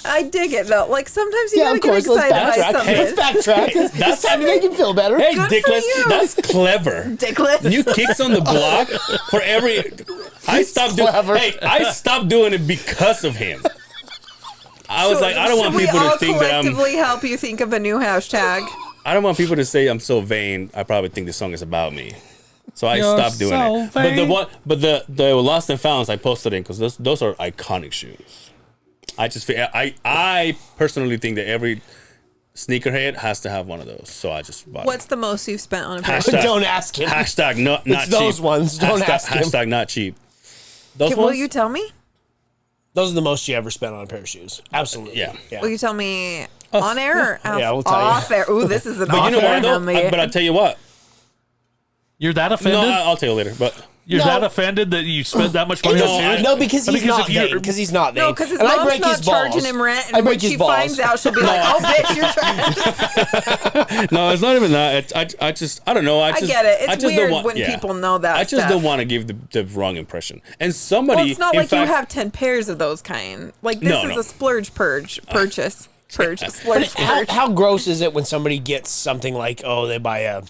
I dig it though. Like sometimes you Yeah, gotta of get course. Let's excited by backtrack. something. Let's backtrack. That's time to make him feel better. Hey, Good for Dickless, you. that's clever. Dickless. New kicks on the block for every. I stopped doing. clever. Hey, I stopped doing it because of him. I was like, I don't want Should people we all to think that I'm. collectively help you think of a new hashtag? I don't want people to say I'm so vain. I probably think the song is about me. So I You're stopped doing so it. But the vain. one, but the lost and founds I posted in because those are iconic shoes. I just feel I personally think that every sneakerhead has to have one of those. So I just bought What's the most you've spent on a pair? Hashtag- Don't ask him. hashtag not cheap. those ones. Don't hashtag, ask him. Hashtag not cheap. Those Will ones. you tell me? Those are the most you ever spent on a pair of shoes. Absolutely. Yeah. Will you tell me on air or Yeah, we'll tell you. off air? Ooh, this is an But off you know air what though? number. But I tell you what. You're that No, offended? I'll tell you later. But You're No. that offended that you spent that much money No, on shoes? No, because he's Because not if you- vain. Because he's not vain. No, because his And I mom's break not his balls. charging him rent, I and when break his she balls. finds out, she'll be like, "Oh, bitch, you're trash." no, it's not even that. I just I don't know. I just get it. It's I just weird don't want, when people know that I just stuff. don't want to give the wrong impression. And somebody, Well, it's not in like you fact, have 10 pairs of those kind. Like this No, is no. a splurge purchase. Splurge How, purge. how gross is it when somebody gets something like, oh, they buy a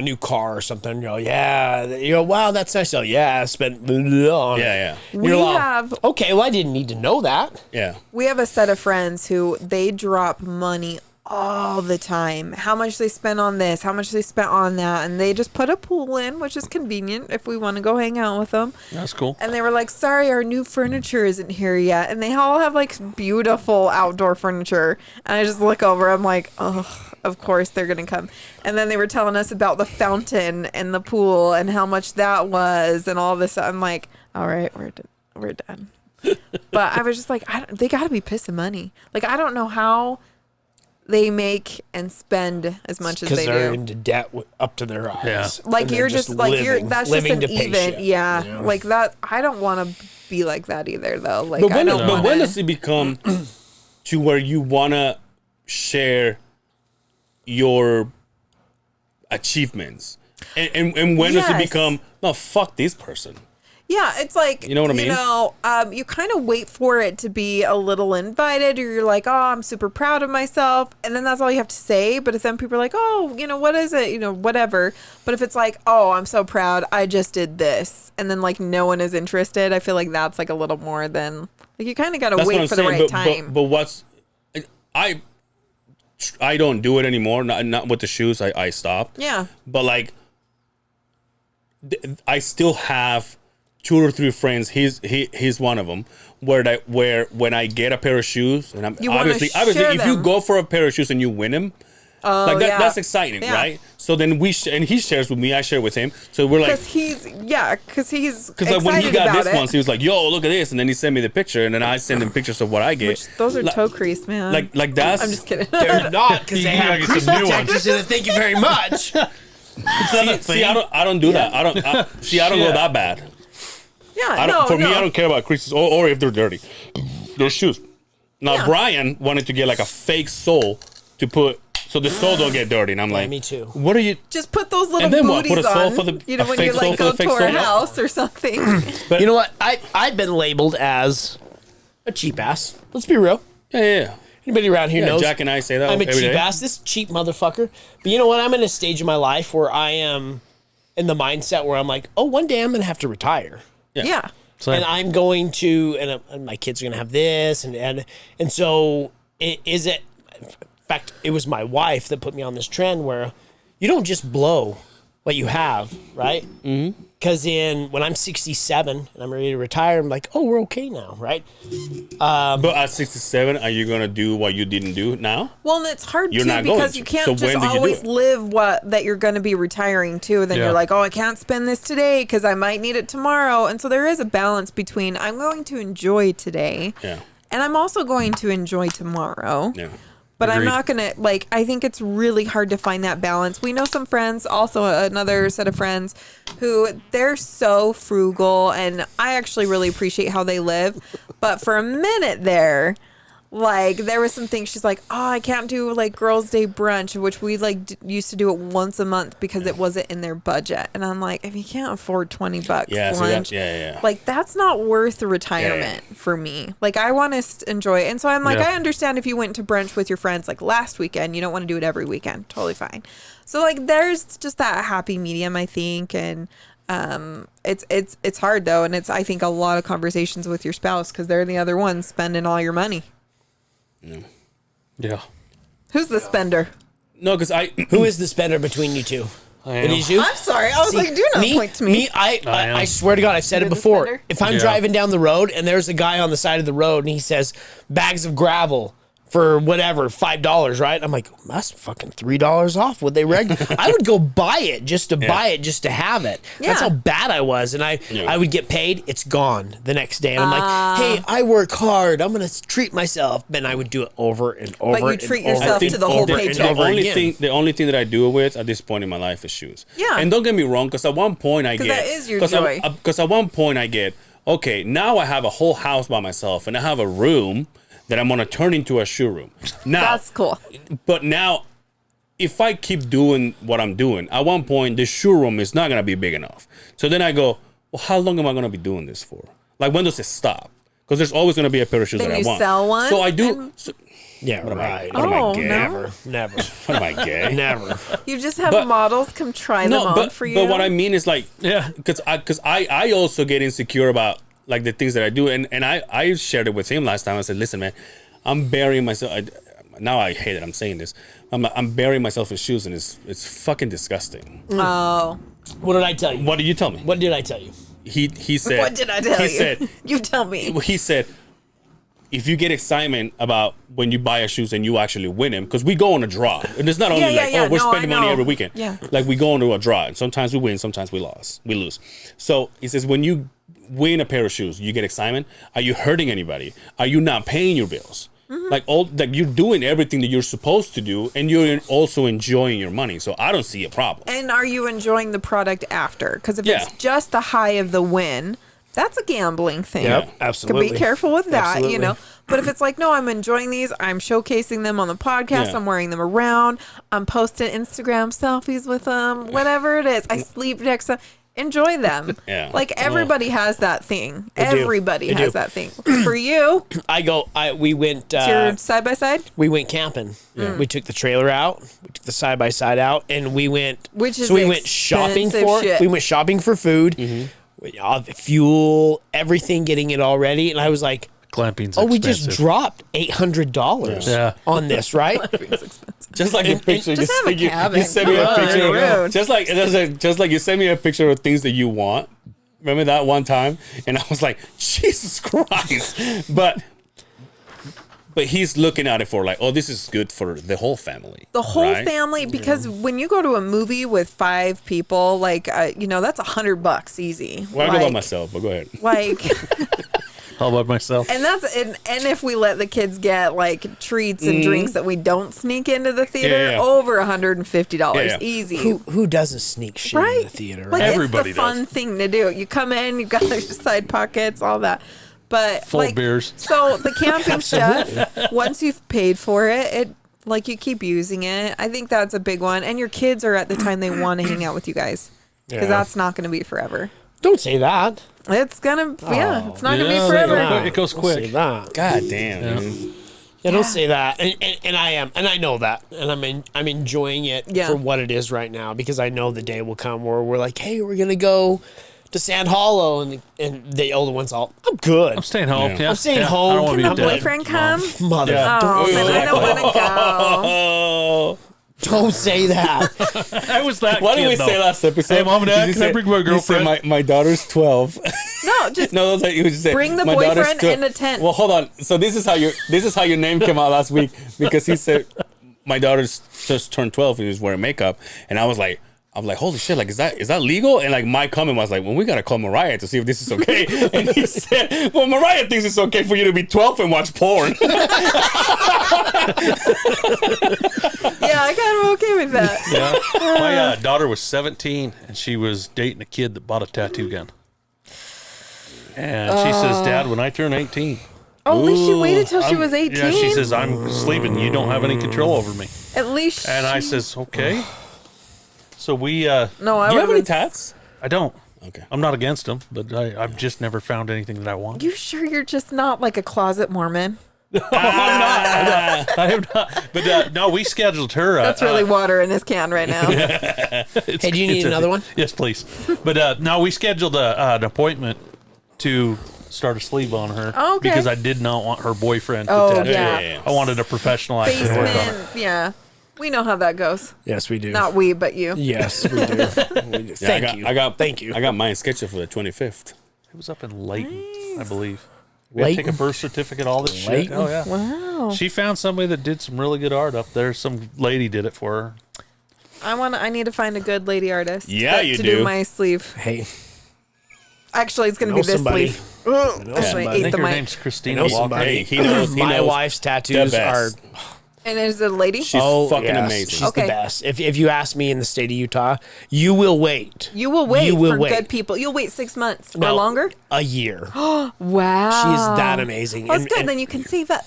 new car or something? You go, yeah. You go, wow, that's nice. Oh, yeah, I spent on it. Yeah, We You're like, have okay, well, I didn't need to know that. yeah. we have a set of friends who they drop money all the time. How much they spent on this, how much they spent on that, and they just put a pool in, which is convenient if we want to go hang out with them. That's cool. And they were like, "Sorry, our new furniture isn't here yet." And they all have like beautiful outdoor furniture. And I just look over, I'm like, "Oh, of course they're gonna come." And then they were telling us about the fountain and the pool and how much that was and all this. I'm like, "All right, we're done." But I was just like, they got to be pissing money. Like I don't know how they make and spend as much as Because they they're do. into debt up to their eyes. Yeah. Like And they're you're just like you're living- that's just living an to pay even shit, yeah. you know? Like that I don't want to be like that either though. Like But I don't but when wanna, does it become to where you wanna share your achievements? And when does it Yes. become no fuck this person? yeah, it's like You know what I mean? You know, you kind of wait for it to be a little invited, or you're like, "Oh, I'm super proud of myself," and then that's all you have to say. But if then people are like, "Oh, you know, what is it? You know, whatever." But if it's like, "Oh, I'm so proud, I just did this," and then like no one is interested, I feel like that's like a little more than like you kind of got to That's what wait I'm for saying. the right time. But what's I don't do it anymore. Not with the shoes. I stopped. Yeah. But like, I still have 2 or 3 friends. He's one of them. Where when I get a pair of shoes, and I'm You wanna obviously share if you them. go for a pair of shoes and you win them, Like yeah. that's exciting, Yeah. right? So then and he shares with me, I share with him. So we're like, Because he's like when he got this once, he was like, "Yo, look at this," and then he sent me the picture, and then I send him pictures of what I get. Which, those are toe crease, man. Like that's. I'm just kidding. They're not because they You gotta have get some crease new ones. protectors in it. Thank you very much. See, I don't do that. I don't go that bad. Yeah, For me, I don't care about creases or if they're dirty. They're shoes. Now Yeah. Brian wanted to get like a fake sole to put so the sole don't get dirty, and I'm like, me too. What are you? Just put those little And then what? booties Put a sole on. for the- you know, a when fake you sole like for go the fake to a sole? house or something. But You know what? I've been labeled as a cheap ass. Let's be real. yeah. Anybody around here Yeah, knows Jack and I say that I'm a every cheap day. ass. This cheap motherfucker. But you know what? I'm in a stage of my life where I am in the mindset where I'm like, oh, one day I'm gonna have to retire. Yeah. And I'm going to, and my kids are going to have this, and so is it? In fact, it was my wife that put me on this trend where you don't just blow what you have, right? Mm-hmm. Because when I'm 67 and I'm ready to retire, I'm like, oh, we're okay now, right? But at 67, are you gonna do what you didn't do now? Well, and it's hard You're too not going because to. you can't So just when did you do always it? live that you're going to be retiring to. Then Yeah. you're like, oh, I can't spend this today because I might need it tomorrow. And so there is a balance between I'm going to enjoy today, Yeah. and I'm also going to enjoy tomorrow. Yeah. But I'm Agreed. not going to, I think it's really hard to find that balance. We know some friends, also another set of friends, who they're so frugal, and I actually really appreciate how they live. But for a minute there, there was some things she's like, oh, I can't do, girls' day brunch, which we, used to do it once a month because it wasn't in their budget. And I'm like, if you can't afford $20 Yeah, so lunch, yeah. that's not worth the retirement for me. I want to enjoy it. And so I'm like, Yeah. I understand if you went to brunch with your friends last weekend, you don't want to do it every weekend. Totally fine. So there's just that happy medium, I think. And it's hard though. And it's, I think, a lot of conversations with your spouse because they're the other ones spending all your money. Yeah. Who's the spender? No, because Who is the spender between you two? It is you. I'm sorry. I was like, do not point to me. I swear to God, I've said it You're the before. spender? If I'm Yeah. driving down the road and there's a guy on the side of the road and he says bags of gravel for whatever, $5, right? I'm like, that's fucking $3 off. Would they I would go buy it just to buy it, just to have it. That's Yeah. how bad I was. And I would get paid. It's gone the next day. And I'm like, hey, I work hard. I'm going to treat myself. And I would do it over and over. But you and treat over yourself and to the whole over and paycheck. over again. the only thing that I do it with at this point in my life is shoes. Yeah. And don't get me wrong, because at one point I 'Cause get that is your joy. Because at one point I get, okay, now I have a whole house by myself and I have a room that I'm gonna turn into a shoe room. Now That's cool. But now, if I keep doing what I'm doing, at one point the shoe room is not gonna be big enough. So then I go, well, how long am I gonna be doing this for? When does it stop? Because there's always gonna be a pair of shoes Then that I you want. sell one So I do. and- Yeah, right. What am I Oh, gay? no. Never. What am I gay? Never. You just have But- models come try them on but for you. but what I mean is Yeah. because I also get insecure about the things that I do, and I shared it with him last time. I said, listen, man, I'm burying myself. Now I hate it. I'm saying this. I'm burying myself in shoes, and it's fucking disgusting. Oh. What did I tell you? What did you tell me? What did I tell you? He said. What did I tell you? He said. You tell me. He said, if you get excitement about when you buy a shoes and you actually win them, because we go on a draw, and it's not only yeah. we're No, spending I money know. every weekend. Yeah. We go into a draw, and sometimes we win, sometimes we lose. So he says, when you win a pair of shoes, you get excitement. Are you hurting anybody? Are you not paying your bills? Mm-hmm. You're doing everything that you're supposed to do, and you're also enjoying your money. So I don't see a problem. And are you enjoying the product after? Because if Yeah. it's just the high of the win, that's a gambling thing. Yep, absolutely. Could be careful with that, Absolutely. you know. But if it's like, no, I'm enjoying these, I'm showcasing them on the podcast, Yeah. I'm wearing them around, I'm posting Instagram selfies with them, whatever it is, I sleep next to them. Enjoy them. Yeah. Everybody has that thing. do. Everybody They has do. that thing. For you, We went. it's your side by side, We went camping. We took the trailer out. We took the side by side out, and we went. Which is so we went shopping expensive for. shit. We went shopping for food, fuel, everything, getting it all ready. And I was like, Glamping's "Oh, we expensive. just dropped $800 Yeah. on this, right?" Just like the picture, just have a cabin. you send me a Come on, picture. you're rude. Just like you send me a picture of things that you want. Remember that one time, and I was like, Jesus Christ! But But he's looking at it for like, oh, this is good for the whole family. The whole right? family, because when you go to a movie with 5 people, like, that's $100 easy. Well, I go by myself, but go ahead. Like, All about myself. and and if we let the kids get like treats and drinks that we don't sneak into the theater, over $150 easy. Who doesn't sneak shit in the theater? Like, Right? Everybody it's the fun thing to do. You come in, you've got your side pockets, all that. But Full of beers. So the camping stuff, once you've paid for it, like you keep using it. I think that's a big one. And your kids are at the time they want to hang out with you guys. Because that's not going to be forever. Don't say that. It's gonna, it's not gonna be forever. It goes Don't quick. say that. God damn. Dude. Yeah, don't say that. And I am, and I know that, and I'm enjoying it for what it is right now because I know the day will come where we're like, hey, we're gonna go to Sand Hollow, and the older one's all, I'm good. I'm staying home. Yeah. I'm staying home. I don't wanna Can be the dead. boyfriend come? Mother, Oh, then I don't want to go. don't say that. I was that What kid, did we though. say last episode? Hey, Mom and Dad, You can I said- bring my you said girlfriend? my daughter's 12. No, just No, that's like you just said. Bring the my daughter's boyfriend 12. in a tent. Well, hold on. So this is how your name came out last week because he said my daughter's just turned 12 and he was wearing makeup, and I was like, holy shit, like is that legal? And like my comment was like, well, we gotta call Mariah to see if this is okay. And he said, well, Mariah thinks it's okay for you to be 12 and watch porn. yeah, I kind of okay with that. Yeah. My daughter was 17 and she was dating a kid that bought a tattoo gun. And she says, Dad, when I turn 18. Oh, at least she waited till she was 18. Yeah, she says, I'm sleeping. You don't have any control over me. At least. And I says, okay. So we, no, I Do you have would've any been- tats? I don't. Okay. I'm not against them, but I've just never found anything that I want. You sure you're just not like a closet Mormon? I am not. But no, we scheduled her. That's really water in this can right now. Hey, do you need another one? Yes, please. But no, we scheduled an appointment to start a sleeve on her Okay. because I did not want her boyfriend to Oh, tattoo yeah. her. I wanted a professional actually work on her. Basement, yeah. We know how that goes. Yes, we do. Not we, but you. Yes, we do. We do. Thank you. Thank you. I got mine scheduled for the 25th. It was up in Layton, I believe. We had to take a Layton? birth certificate, all this shit. Layton? Oh, yeah. Wow. She found somebody that did some really good art up there. Some lady did it for her. I need to find a good lady artist. Yeah, you to do. do my sleeve. Hey, Actually, it's going to know be this somebody. sleeve. Actually, somebody. I ate think the her mic. name's I Christina know Walker. somebody. Hey, he knows My wife's tattoos the are. best. And is it a lady? She's fucking yes, amazing. She's Okay. the best. If you ask me in the state of Utah, you will wait. You will wait You will for wait. good people. You'll wait 6 months or No, longer. A year. Wow. She is that amazing. Well, that's And- good. and- Then you can save up.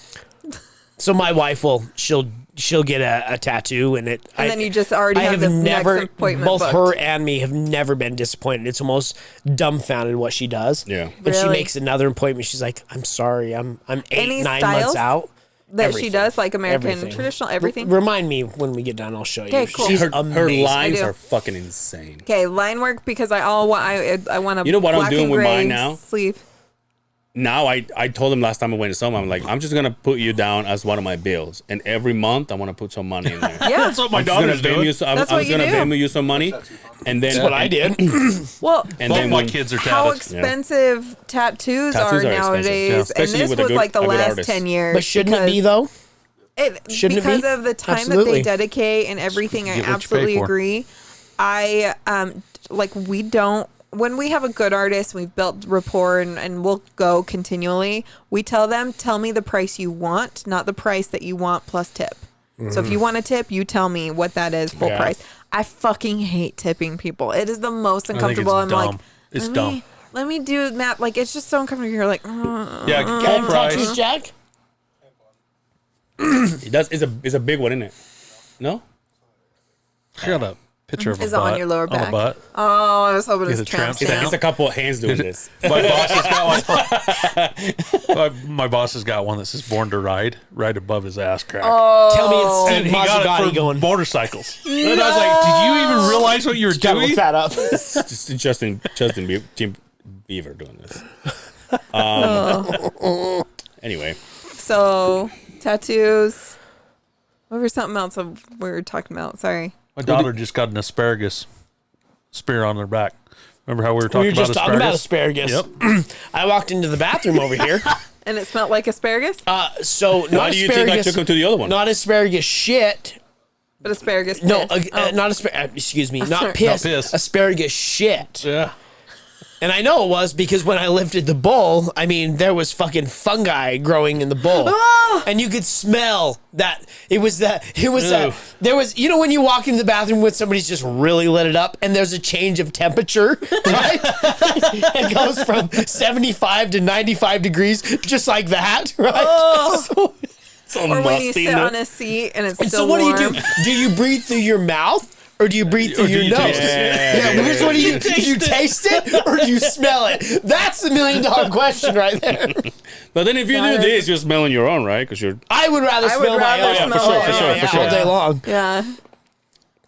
So my wife she'll get a tattoo and it. And then you just already have the next appointment Both booked. her and me have never been disappointed. It's almost dumbfounded what she does. Yeah. When she Really? makes another appointment, she's like, "I'm sorry, I'm 8, Any 9 styles months out." That Everything. she does, like American Everything. traditional, everything. Remind me when we get done. I'll show you. Okay, cool. She's Her amazing. lines I do. are fucking insane. Okay, line work because I want a You know what I'm black doing and with gray mine now? sleeve. Now I told him last time I went to Soma, I'm like, I'm just gonna put you down as one of my bills, and every month I want to put some money in there. Yeah, That's what my I'm just gonna daughter's doing. I'm That's I'm what just you gonna do. Venmo you some money, and then That's what I did. well, And Both then my when- kids are how tatted. expensive tattoos are Tattoos are expensive, nowadays, yeah. and Especially this with a was good- like the a good last artist. 10 years. But shouldn't it be because though? because Shouldn't it be? of the time that Absolutely. they dedicate and everything, I Get what you pay absolutely for. agree. I we don't, when we have a good artist, we've built rapport and we'll go continually. We tell them, tell me the price you want, not the price that you want plus tip. So if you want a tip, you tell me what that is, full Yeah. price. I fucking hate tipping people. It is the most think it's uncomfortable. I'm like, dumb. It's let dumb. me, let me do that. Like, it's just so uncomfortable. You're like, Yeah, full price. Tattoos, Jack? it does. It's a big one, isn't it? No. I got a picture of a Is it butt. on your lower On back? a butt. oh, I was hoping it Is was it tramp tramp stamp. It's a couple of hands doing this. My boss has got one. my boss has got one that says "Born to Ride" right above his ass crack. Tell me it's And Steve he got it Mazzagatti for going. motorcycles. And I was like, "Did you even realize what you were Gotta doing?" look that up. It's Justin Bieber doing this. Anyway, So, tattoos. What was something else we were talking about? Sorry. My daughter just got an asparagus spear on her back. Remember how we were talking We were just about talking about asparagus? asparagus. Yep. I walked into the bathroom over here. And it smelled like asparagus? So not Why do you think I took him to the other one? Not asparagus shit. But asparagus No, piss. not asparagus. Excuse me, not sorry. piss. Not piss. Asparagus shit. Yeah. And I know it was because when I lifted the bowl, I mean, there was fucking fungi growing in the bowl. And you could smell that. There was, you know, when you walk into the bathroom when somebody's just really lit it up and there's a change of temperature, right? It goes from 75 to 95 degrees, just like that, right? Oh. So Or when you musty sit in on there. a seat and it's And still so what warm. do you do? Do you breathe through your mouth? Or do you breathe through do your you nose? taste it? Yeah, here's what do you do? You taste it or do you smell it? That's the $1 million question right there. But then if you do this, you're smelling your own, right? Because you're I would rather I would smell my rather own. smell my for sure, own. for sure. All day long. Yeah.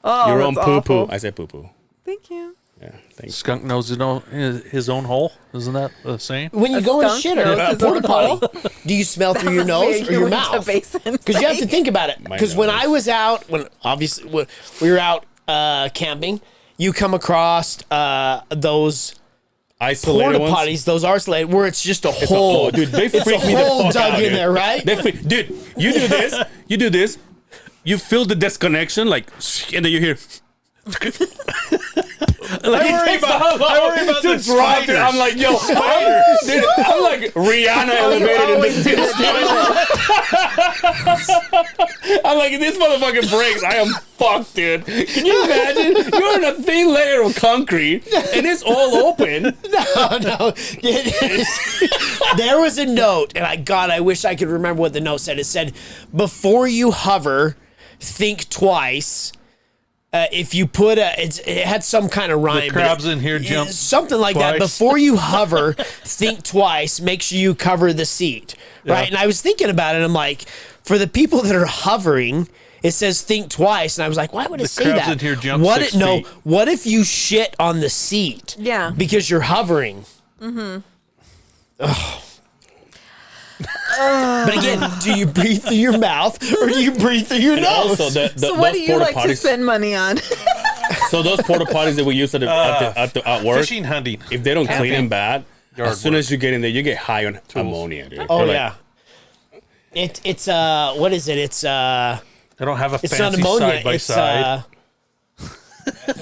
Oh, your own that's poo awful. poo. I said poo poo. Thank you. Yeah, thanks. Skunk knows his own hole. Isn't that the saying? When you A go in a skunk shitter, knows a his porta own potty, do you smell through your Must be nose a or your human mouth? basin Because you have to thing. think about it. My Because when nose. I was out, when obviously we were out camping, you come across those Isolated porta ones. potties, those isolated, where it's just a hole. Oh, dude, they It's freak a me the hole fuck dug out, in dude. there, right? Dude, you do this, you feel the disconnection, like, and then you hear. I worry about to the drive it. spiders. I'm like, yo, dude, I'm like Rihanna elevated in this bitch. I'm like, if this motherfucker breaks, I am fucked, dude. Can you imagine? You're in a thin layer of concrete, and it's all open. No. There was a note, and I wish I could remember what the note said. It said, before you hover, think twice. If you put it had some kind of rhyme. The crabs in here jump something like that. twice. Before you hover, think twice. Make sure you cover the seat, right? And I was thinking about it. I'm like, for the people that are hovering, it says think twice, and I was like, why would it say crabs that? in here jump what 6 no? feet. What if you shit on the seat? Yeah. because you're hovering. But again, do you breathe through your mouth or do you breathe through your nose? Also, So what do you like to spend money on? So those porta potties that we use at work, Fishing, hunting. if they don't clean them bad, Yard as soon work. as you get in there, you get high on ammonia, dude. Oh You're like, yeah. It's what is it? It's They don't have a it's not fancy ammonia. side by It's side.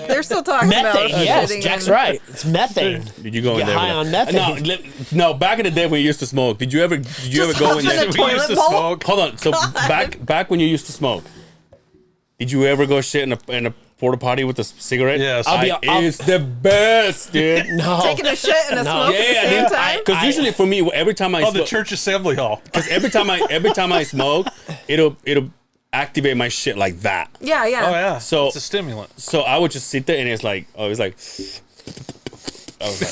They're still talking about methane. Yes, shitting Jack's in- right. It's methane. Did you go Get in there? high with on that? methane. No, back in the day when you used to smoke, did you ever go in huff in there? a toilet bowl? Hold on. So back when you used to smoke, did you ever go shit in a porta potty with a cigarette? Yes. It's the best, dude. No. Taking a shit and a smoke at the same time? Because usually for me, every time I Oh, the smoke, church assembly hall. because every time I smoke, it'll activate my shit like that. Yeah, yeah. Oh yeah. So- it's a stimulant. So I would just sit there and it's like, I was like,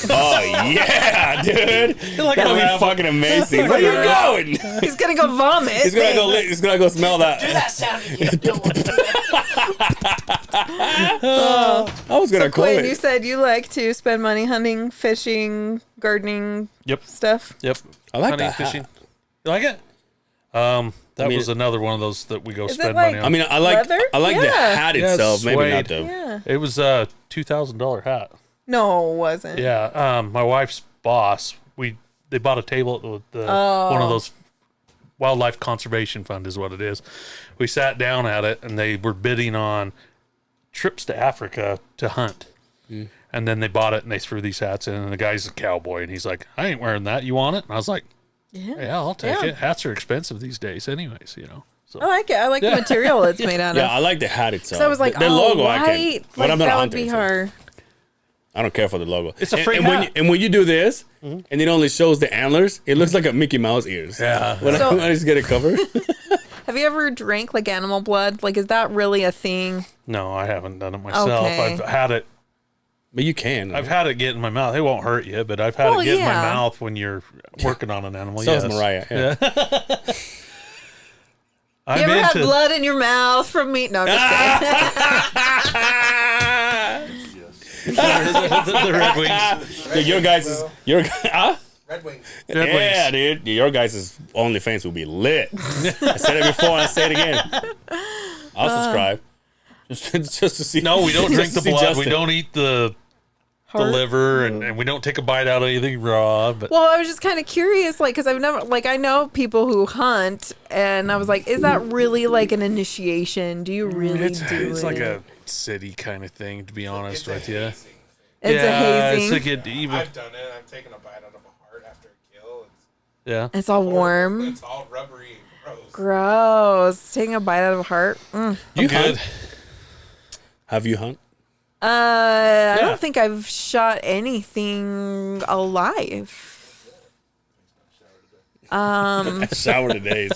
oh yeah, dude, like that'll a be rabbit. fucking amazing. Where you going? He's gonna go vomit. He's gonna go. He's gonna go smell that. That sound again. Don't want to do that. I was gonna call Quinn, it. you said you like to spend money hunting, fishing, gardening Yep. stuff. Yep. I like Hunting, that hat. fishing. You like it? That mean- was another one of those that we go Is it spend like- money on. I mean, I like Leather? the Yeah. hat Yeah, itself. Maybe not suede. the. Yeah. it was a $2,000 hat. No, it wasn't. Yeah. My wife's boss. They bought a table with one of those wildlife conservation fund is what it is. We sat down at it and they were bidding on trips to Africa to hunt. And then they bought it and they threw these hats in, and the guy's a cowboy and he's like, I ain't wearing that. You want it? And I was like, yeah, I'll take Yeah. it. Hats are expensive these days anyways, you know. So I like it. I like the material it's made out Yeah, of. I like the hat itself. So I was like, the logo, I white. can. But Like, I'm not a that would hunter. be so hard. I don't care for the logo. It's a And- free and when hat. and when you do this, and it only shows the antlers, it looks like a Mickey Mouse ears. Yeah. When So- I just get it covered. Have you ever drank like animal blood? Like, is that really a thing? no, I haven't done it myself. Okay. I've had it. But you can. I've had it get in my mouth. It won't hurt you, but I've had Well, it get in my yeah. mouth when you're working on an animal. So yes. is Mariah. Yeah. I'm You ever had into- blood in your mouth from meat? No, I'm just kidding. the Red Wings. Dude, your guys is huh? Red Wings. Red Yeah, Wings. dude. Your guys' OnlyFans will be lit. I said it before and I say it again. I'll subscribe. Just to see. No, we don't drink just the to see blood. We Justin. don't eat the the liver, and we don't take a bite out of anything raw. But Well, I was just kind of curious, like, because I've never, like, I know people who hunt, and I was like, is that really like an initiation? Do you really it's do it? like a city kind of thing, to be honest with you. It's a hazing. It's like even. I've done it. I've taken a bite out of a heart after a kill. Yeah. It's all warm. It's all rubbery and gross. Gross. Taking a bite out of a heart. You good. hunt? Have you hunt? I don't think I've shot anything alive. Shower today.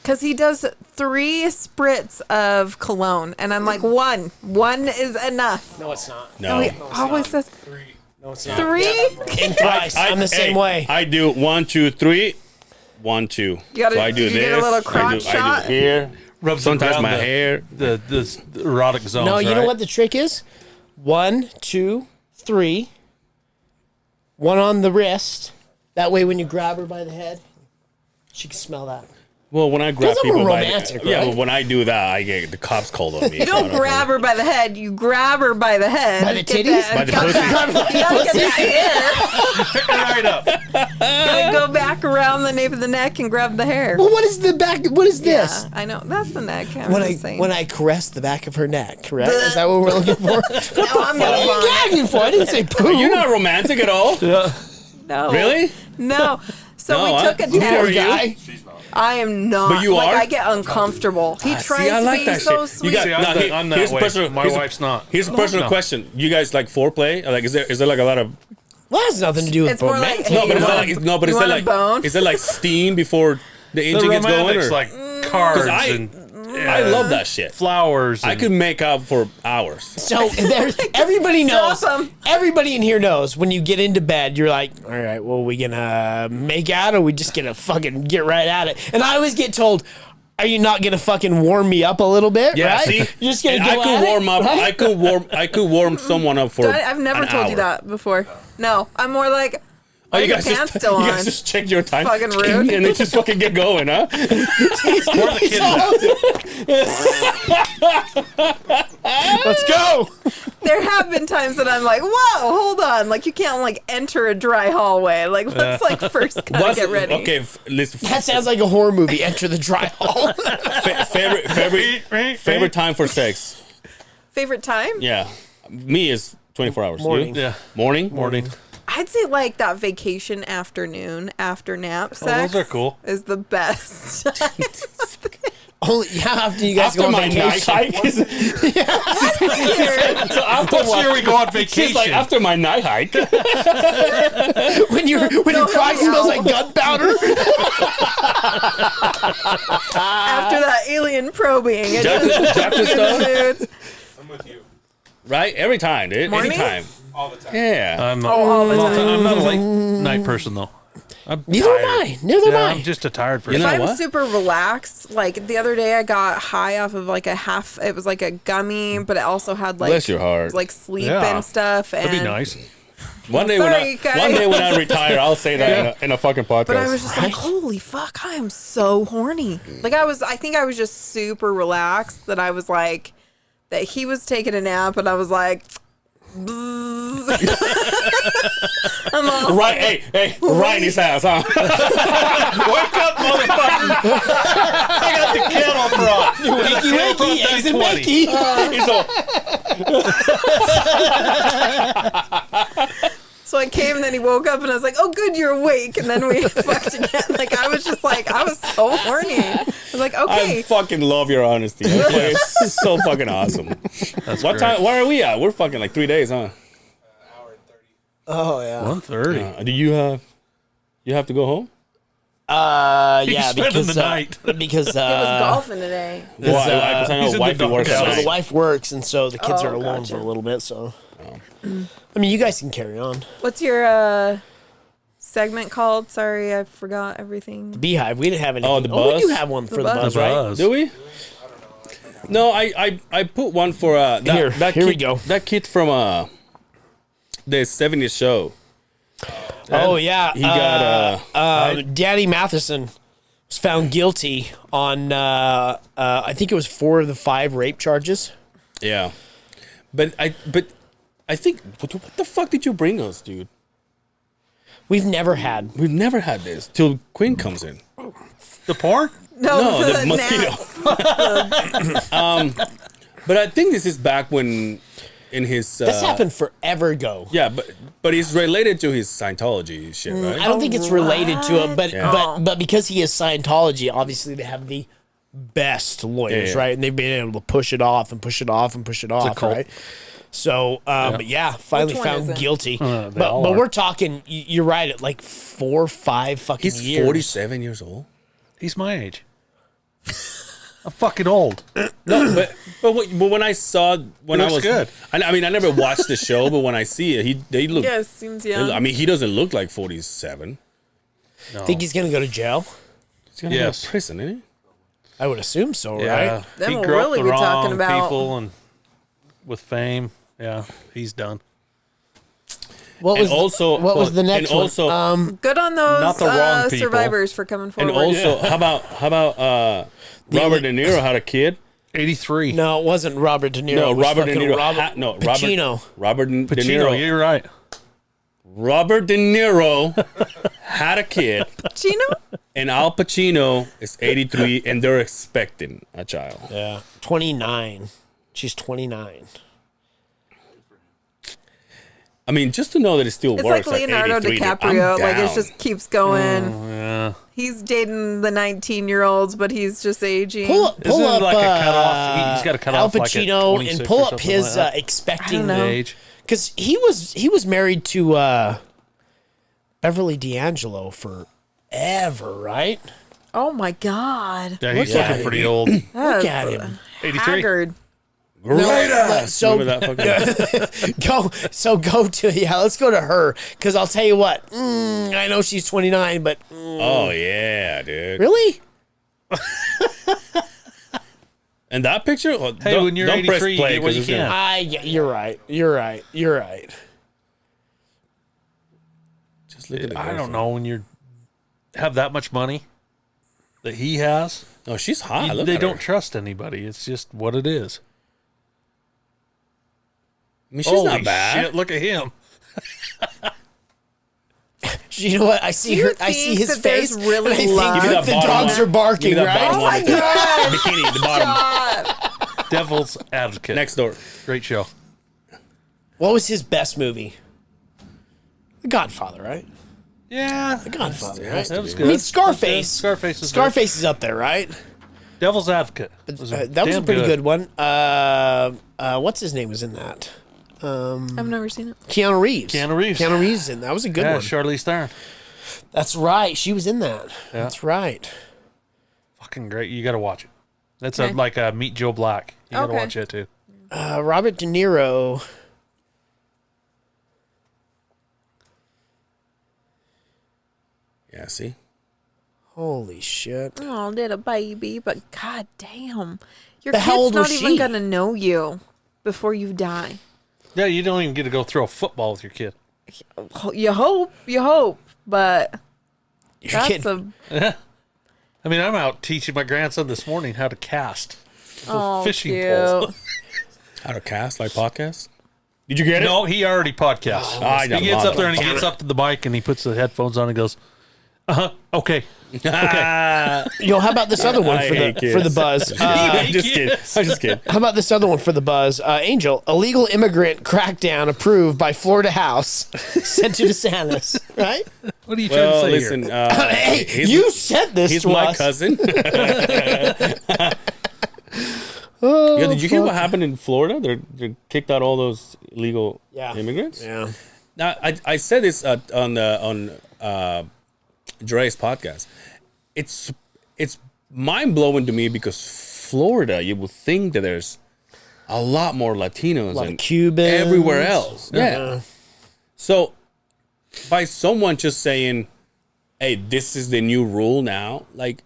Because he does 3 spritz of cologne, and I'm like, one is enough. No, it's not. No. He always says No, it's not. 3. In twice. I'm the same way. I do 1, 2, 3. 1, 2. You gotta- so I do you this. get a little crotch I shot? do here. Rubs Sometimes around my the- hair. The erotic zones. No, you know right? what the trick is? 1, 2, 3. 1 on the wrist. That way, when you grab her by the head, she can smell that. Well, when I grab 'Cause I'm a people romantic, by yeah, right? well, when I do that, I get the cops called on me. You don't grab her by the head. You grab her by the head. By the Get titties? that- By the gotta pussy. get- you gotta get that hair. Pick her right up. Gotta go back around the nape of the neck and grab the hair. Well, what is the back? What is this? Yeah, I know. That's the neck. I'm When just saying. I caress the back of her neck, correct? Is that what we're looking for? What the I'm fuck gonna are you vomit. gagging for? I didn't say poo. You're not romantic at all. No. Really? No. So No, we took a neither are test. you. Guy. I am not. But you like, are? I get uncomfortable. He tries See, I to like be that so shit. sweet. You got, See, I'm now, that- I'm that here's a way. personal, My here's a- wife's not. Here's a personal No. question. You guys like foreplay? Like, is there like a lot of Well, that has nothing to do with It's more like, romantic. hey, no? But you is there want like a- no? But you is there want a like bone? is there like steam before the The engine gets going? romantics, Or? like cards I- and I love that shit. flowers. I and- could make out for hours. So there's everybody knows. Drop 'em. Everybody in here knows when you get into bed, you're like, all right, well, we gonna make out or we just gonna fucking get right at it? And I always get told, are you not gonna fucking warm me up a little bit? Yeah, right? see, You're just gonna and go I could at warm it, up. right? I could warm someone up for. I've never an told you hour. that before. No, I'm more like, Oh, you got pants still you on. guys just check your time. Fucking rude. And they just fucking get going, huh? Where the kids at? Let's go. There have been times that I'm like, whoa, hold on. Like, you can't, like, enter a dry hallway. Like, let's, like, first kind of get ready. Okay, listen. That sounds like a horror movie. Enter the dry hall. favorite time for sex. Favorite time? Yeah, me is 24 hours. Morning. You? Yeah. Morning. I'd say, like, that vacation afternoon after nap sex. those are cool. Is the best. Only how often you guys After go on my night vacation? hike. So after Once a year we go on vacation. She's like, after my night hike. When your cock smells like gunpowder. After that alien probing. It just Jack puts and you in the mood. I'm with you Right? Every time, dude. Morning? Anytime. all the time. Yeah. I'm, all the time. I'm not a late night person though. I'm Neither am tired. I. Neither am Yeah, I. I'm just a tired person. You know I'm what? super relaxed. Like the other day, I got high off of like it was like a gummy, but it also had like Bless your heart. like sleep Yeah. and stuff. And That'd be nice. One day Sorry, guys. when I retire, I'll say that in a fucking podcast. But I was just like, holy fuck, I am so horny. Like I think I was just super relaxed that I was like, that he was taking a nap and I was like, bzzz. I'm all, right, hey, right in his house, huh? Wake up, motherfucker! I got the kettle frog. Wakey, wakey, eggs and bakey. He's all, so I came and then he woke up and I was like, oh good, you're awake. And then we fucked again. Like I was just like, I was so horny. I was like, okay. I fucking love your honesty. Okay? It's so fucking awesome. What great. time? Where are we at? We're fucking like 3 days, huh? Hour and 30. Oh yeah. 1:30. Do you have to go home? Yeah, spending because the night. because It was golfing today. Why? Because I he's know in wifey the works dark at so house. the night. wife works, and so the kids Oh, are alone gotcha. for a little bit. So, I mean, you guys can carry on. What's your segment called? Sorry, I forgot everything. Beehive. We didn't have anything. Oh, the we buzz? do have one for the buzz. buzz, The right? buzz. Do we? No, I put one for Here kid, we go. That kid from the 70s show. Oh yeah, He got Danny Matheson was found guilty on I think it was 4 of the 5 rape charges. yeah, but I think, what the fuck did you bring us, dude? We've never had. We've never had this till Quinn comes in. The porn? No, the gnats. mosquito. But I think this is back when in his. This happened forever ago. Yeah, but it's related to his Scientology shit, right? I don't think it's related to it, but Yeah. but because he is Scientology, obviously they have the best lawyers, Yeah. right? And they've been able to push it off and push it off and push it off, cult. right? So, but yeah, finally Which one found is it? guilty. They But all are. we're talking. You're right. At like 4 or 5 fucking He's years. 47 years old. He's my age. I'm fucking old. No, but when I saw when I looks was good. I mean, I never watched the show, but when I see it, they look. Yes, seems they young. look- I mean, he doesn't look like 47. Think he's gonna go to jail? He's gonna Yes. go to prison, isn't he? I would assume so, Yeah, right? Then he we'll grew up really the be wrong talking about- people and with fame. Yeah, he's done. What And was also, what was the next and also, one? Good on those Not the wrong people. survivors for coming and forward. also, how about Robert De Niro had a kid? 83. No, it wasn't Robert De Niro. No, It was Robert De fucking Niro. Robert Pacino. Pacino. Robert De Pacino, Niro. you're right. Robert De Niro had a kid, Chino? and Al Pacino is 83, and they're expecting a child. Yeah, 29. She's 29. I mean, just to know that it still It's works. like Leonardo 83, dude, DiCaprio. I'm Like it down. just keeps going. Yeah. He's dating the 19-year-olds, but he's just aging. Pull up, Isn't it like a cutoff? He's got a Al cutoff like at Pacino 26 and pull or up something his like that. expecting I don't know. age. because he was married to Beverly D'Angelo forever, right? Oh my God. Yeah, he's Look at looking him. pretty old. Look That's at him. 83. haggard. Great So Remember that fucking go to let's go to her because I'll tell you what. I know she's 29, but Oh yeah, dude. really, And that picture? Oh, Hey, when you're don't press 83, you play get what 'cause you it's gonna- can. yeah, you're right. You're right. You're right. Just look at the I don't girlfriend. know when you have that much money that he has. No, she's hot. Look They at don't her. trust anybody. It's just what it is. I mean, she's Holy not bad. shit! Look at him. You know what? I see Do you her. I see think his that there's face. really and I think love? Give me that the bottom dogs one. are barking, Give me that right? bottom Oh one my with the God. bikini, the bottom. Stop. Devil's Advocate. Next door. Great show. What was his best movie? The Godfather, right? Yeah, The Godfather, right? that was I good. mean, Scarface. Scarface is Scarface is up there, right? good. Devil's Advocate. That was a pretty good one. What's his name was in that? I've never seen it. Keanu Reeves. Keanu Reeves. Keanu Reeves in that was a good Yeah, one. Charlize Theron. That's right. She was in that. That's right. Fucking great. You got to watch it. That's Okay. like a Meet Joe Black. You got to Okay. watch it too. Robert De Niro. Yeah, see? Holy shit. Oh, little baby, but god damn. Your But how kid's old not was even she? gonna know you before you die. Yeah, you don't even get to go throw a football with your kid. You hope, but Your that's kid. I mean, I'm out teaching my grandson this morning how to cast oh, fishing cute. pole. How to cast like podcast? Did you get it? No, he already podcasts. I He gets up there and he gets up to the mic and he puts the headphones on and goes, okay. Yo, how about this other one I for hate the kids. for the buzz? I'm just kidding. I'm just kidding. How about this other one for the buzz? Angel, illegal immigrant crackdown approved by Florida House, sent to DeSantis. Right? What are you trying to Well, say listen, here? Hey, you sent this he's to my us. cousin. Yo, did you hear what happened in Florida? They kicked out all those illegal immigrants. Yeah. Now, I said this on Dre's podcast. It's mind blowing to me because Florida, you would think that there's a lot more Latinos A lot of and Cubans. everywhere else. Yeah. So by someone just saying, "Hey, this is the new rule now," like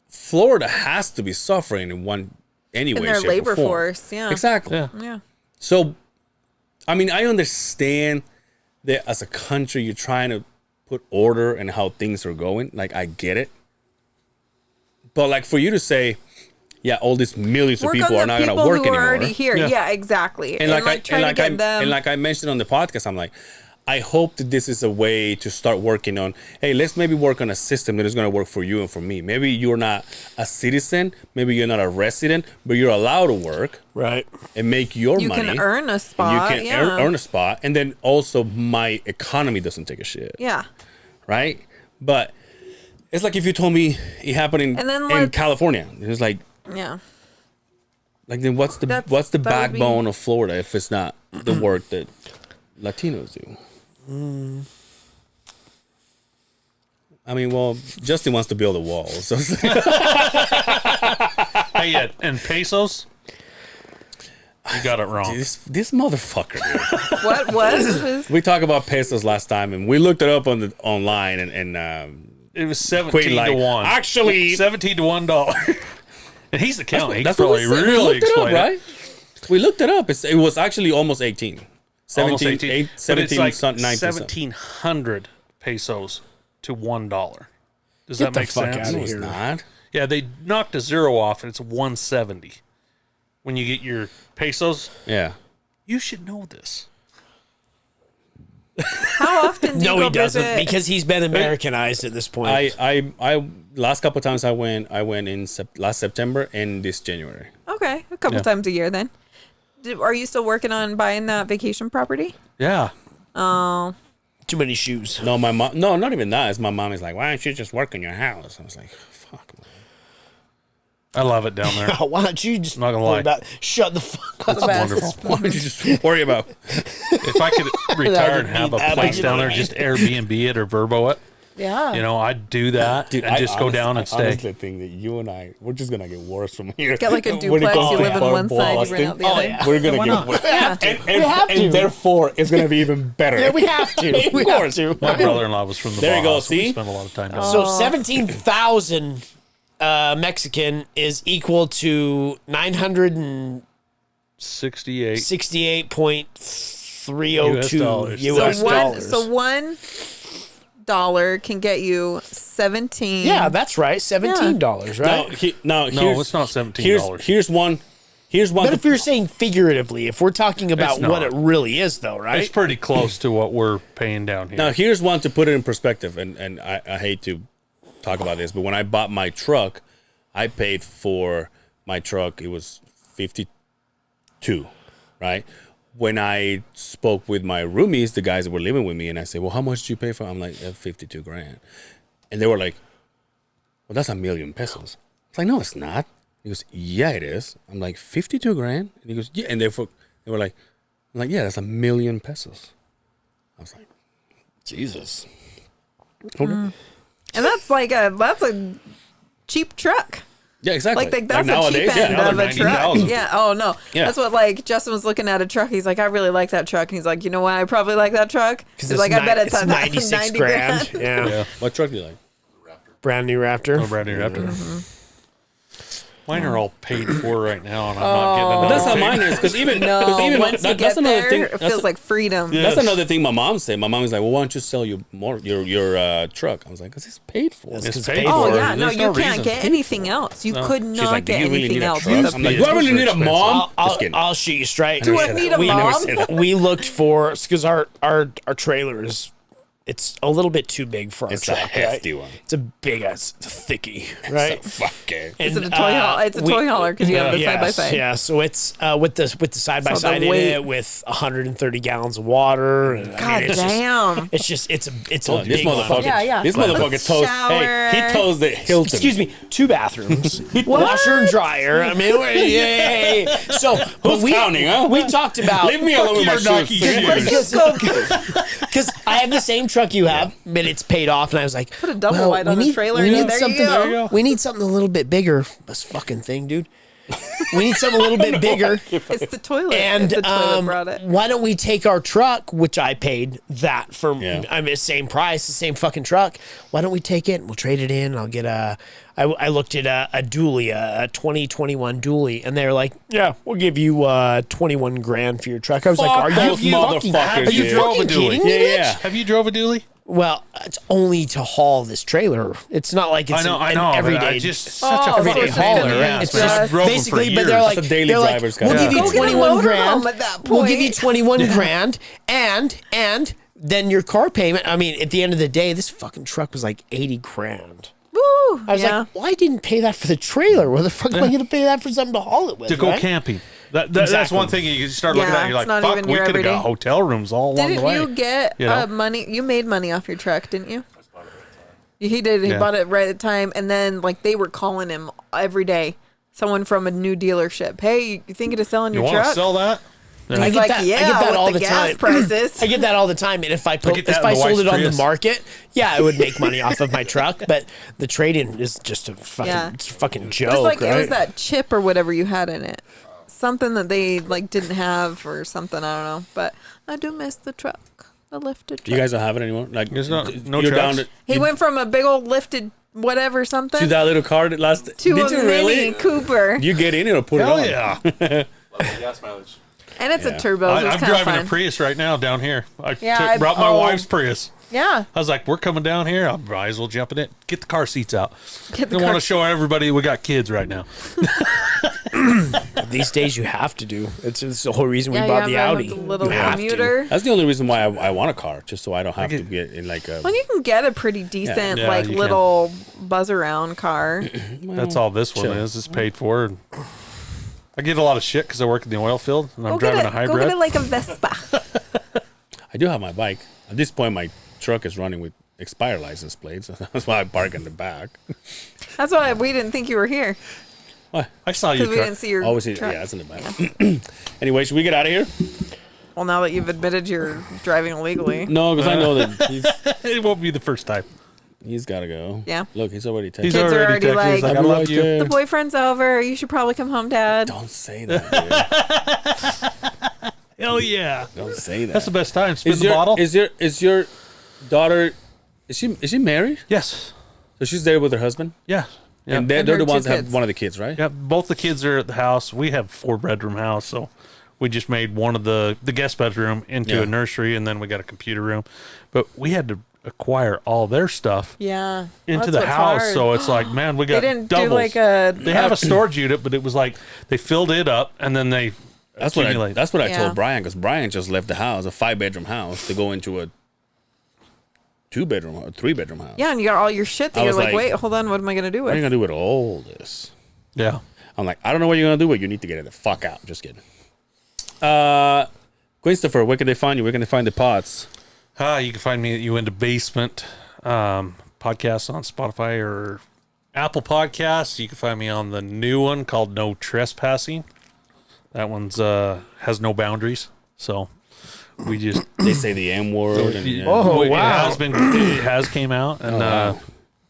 Florida has to be suffering in one anyway. In their shape, or labor form. force, yeah. Exactly. Yeah. Yeah. So, I mean, I understand that as a country, you're trying to put order in how things are going. Like, I get it. But, like, for you to say, yeah, all these millions of Work people on are the not going to people work who are anymore. already here. Yeah, exactly. And like I them. mentioned on the podcast, I'm like, I hope that this is a way to start working on, hey, let's maybe work on a system that is going to work for you and for me. Maybe you're not a citizen, maybe you're not a resident, but you're allowed to work. Right. And make your You money. can earn a spot. You can earn a spot. And then also my economy doesn't take a shit. Yeah. Right? But it's like if you told me it happened in California. It's like, yeah. Like then what's the backbone of Florida if it's not the work that Latinos do? I mean, well, Justin wants to build a wall. So Hey, and pesos? You got it wrong. This motherfucker. Dude. What? We talked about pesos last time, and we looked it up online, and it was 17 to 1. Actually, $17 to $1. And he's the accountant. That's He what probably we said. really explained it. Right? We looked it up. It was actually almost 18. Almost 17, 18. 17, but it's like 9%. 1,700 pesos to $1. Does Get that the make fuck sense? outta No, it's here. not. Yeah, they knocked a zero off, and it's 170. When you get your pesos, Yeah. you should know this. How often do you No, go he doesn't visit? because he's been Americanized at this point. I last couple of times I went in last September and this January. Okay, a couple times a year then. Are you still working on buying that vacation property? Yeah. Oh. Too many shoes. No, my mom. No, not even that. It's my mom is like, why don't you just work in your house? I was like, fuck. Man. I love it down there. Why don't you just I'm not gonna lie. Shut the fuck up. The best. Wonderful. Why don't you just worry about? If I could retire and have a place down there, just Airbnb it or Verbo it, Yeah. you know, I'd do that Dude, and just go down and I stay. honestly think that you and I, we're just gonna get worse from here. Get like a When it duplex. comes You to live in one side, you rent out the other. yeah. We're gonna get worse. Yeah. And therefore, it's gonna be even better. Yeah, we have to. We have to. My brother-in-law was from the There you go, Baja, so we see? spent a lot of time down So 17,000 Mexican is equal to 68. 968.302 US US dollars. dollars. $1 can get you 17. Yeah, that's right. $17, right? No, it's not $17. Here's one. But if you're saying figuratively, if we're talking about It's what not. it really is, though, right? It's pretty close to what we're paying down here. Now, here's one to put it in perspective, and I hate to talk about this, but when I bought my truck, I paid for my truck, it was 52, right? When I spoke with my roomies, the guys that were living with me, and I said, well, how much did you pay for it? I'm like, 52 grand. And they were like, well, that's $1 million pesos. It's like, no, it's not. He goes, yeah, it is. I'm like, 52 grand? And he goes, yeah. And they were like, I'm like, yeah, that's $1 million pesos. I was like, Jesus. Okay. And that's a cheap truck. Yeah, exactly. Like that's nowadays, a cheap end yeah, of a another truck. 90,000. Yeah. Oh no. Yeah. That's what Justin was looking at a truck. He's like, I really like that truck. And he's like, you know why I probably like that truck? He's like, I bet it's 96 90 grand. grand. Yeah. What truck do you like? Brand new Raptor. Oh, Brad, you're after. Mine are all paid for right now, and I'm not getting But another that's how pay. mine is. Because even Once you get there, it feels like freedom. That's another thing my mom said. My mom was like, well, why don't you sell your truck? I was like, because it's paid for. It's paid Oh for. yeah, no, There's you can't reason. get anything else. You could She's not like, do get you really anything need a else. truck? I'm like, do I really need a mom? Just kidding. I'll shoot you straight. Do I need a we, mom? we looked for because our trailer is it's a little bit too big for our It's a truck. hefty right? one. It's a big ass, it's a thickie, right? So fucking. Is it a toy hauler? It's a toy hauler because you have the side by Yes, side. yeah. So it's with the side by side in weight. it with 130 gallons of water. And, God damn. It's a This big one. motherfucker. Yeah, yeah. This Let's motherfucker toes. shower. Hey, he toes the Hilton. Excuse me, 2 bathrooms, washer and dryer. I mean, yay. So Who's counting, huh? We talked about Leave me alone with my Nike shoes. because I have the same truck you have, but it's paid off, and I was like, Put a double wide on the trailer, and there you go. We need something a little bit bigger. This fucking thing, dude. We need something a little bit bigger. It's the toilet. And the toilet brought it. why don't we take our truck, which I paid that for? Yeah. I mean, same price, the same fucking truck. Why don't we take it and we'll trade it in? I'll get I looked at a dually, a 2021 dually, and they're like, yeah, we'll give you 21 grand for your truck. I was like, are you those fucking motherfuckers, Are you dude. Drove a fucking dually. kidding me? Yeah. Have you drove a dually? Well, it's only to haul this trailer. It's not like it's I an know. everyday. Just such a everyday fucking pain in hauler. the ass, It's man. just I've drove 'em for basically, but years. they're like, That's a daily they're like, driver's we'll guy. give you Go get a 21 grand. motorhome at that We'll give you point. 21 grand, and then your car payment. I mean, at the end of the day, this fucking truck was like 80 grand. Woo! I was like, well, I didn't pay that for the trailer. Where the fuck am I going to pay that for something to haul it with? To go right? camping. That's Exactly. one thing you start looking Yeah, at. And you're it's like, not fuck, even we your could have got everyday. hotel rooms all along Didn't the way. you get You know? money? You made money off your truck, didn't you? He did. He Yeah. bought it right at the time, and then like they were calling him every day. Someone from a new dealership. Hey, you thinking of selling You your want to truck? sell that? I He's get like, that. I yeah, get that with all the the gas time. prices. I get that all the time. And if I get that if in I the sold wife's it on the Prius. market, yeah, I would make money off of my truck. But the trade-in is just a fucking, Yeah. it's a fucking It was joke, like right? it was that chip or whatever you had in it, something that they like didn't have or something. I don't know, but I do miss the truck, the lifted truck. You guys don't have it anymore? Like, There's no you're trucks? down to, He went from a big old lifted whatever something to that little car that last. to Did a you Mini really? Cooper, You get in it or put Hell it on? yeah. Love the gas mileage. and it's Yeah. a turbo. So it's I'm kind of driving fun. a Prius right now down here. I Yeah, brought my oh. wife's Prius. Yeah, I was like, we're coming down here. I might as well jump in it. Get the car seats out. Get the I want car to show everybody we got kids right now. These days you have to do. It's the whole reason we yeah, bought you the have Audi. the little You have to. commuter. That's the only reason why I want a car, just so I don't have to get in like a. Well, you can get a pretty decent Yeah, like you can. little buzz around car. That's all this one chill. is. It's paid for. And I get a lot of shit because I work in the oil field and I'm Go get driving it. a Go hybrid. get it like a Vespa. I do have my bike. At this point, my truck is running with expired license plates. That's why I park in the back. That's why we didn't think you were here I saw you. because we truck. didn't see your Always, truck. yeah, it's in the back. Anyway, should we get out of here? Well, now that you've admitted you're driving illegally. No, because I know that It won't be the first time. he's got to go. Yeah. Look, he's already texting. He's Kids are already texting. He's like, I love you. The boyfriend's over. You should probably come home, Dad. Don't say that, dude. Hell yeah. Don't say that. That's the best time. Spin Is the your, bottle. is your daughter? Is she married? Yes. So she's there with her husband, Yeah. Yeah. and they're And the her ones two that have kids. one of the kids, right? Yeah, both the kids are at the house. We have 4-bedroom house, so we just made one of the guest bedroom into Yeah. a nursery, and then we got a computer room. But we had to acquire all their stuff Yeah. into That's the what's house, hard. so it's like, man, we They got didn't doubles. do like a. They have a storage unit, but it was like they filled it up and then they That's what I. accumulate. That's what I Yeah. told Brian, because Brian just left the house, a 5-bedroom house, to go into a 2-bedroom or 3-bedroom house. Yeah, and you got all your shit that I you're was like, like, wait, hold on, what am I gonna do What are you with? gonna do with all this? Yeah. I'm like, I don't know what you're gonna do, but you need to get it the fuck out. Just kidding. Christopher, where can they find you? Where can they find the pods? You can find me at You Into Basement podcast on Spotify or Apple Podcasts. You can find me on the new one called No Trespassing. That one's has no boundaries. So we just They say the M word. And, yeah. Oh, it wow. it has came out, and wow.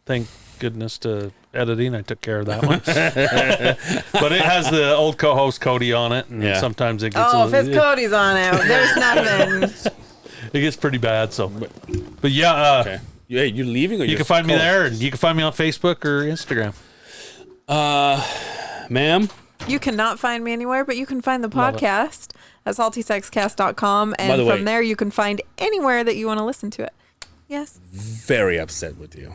thank goodness to editing, I took care of that one. But it has the old co-host Cody on it, and Yeah. sometimes it gets Oh, if it's Cody's on it, there's nothing. it gets pretty bad. So, but yeah, Okay. Hey, you leaving or you can find me there, and you can find me on Facebook or Instagram. Ma'am? You cannot find me anywhere, but you can find the podcast at saltysexcast.com, By and the way- from there you can find anywhere that you want to listen to it. Yes. Very upset with you.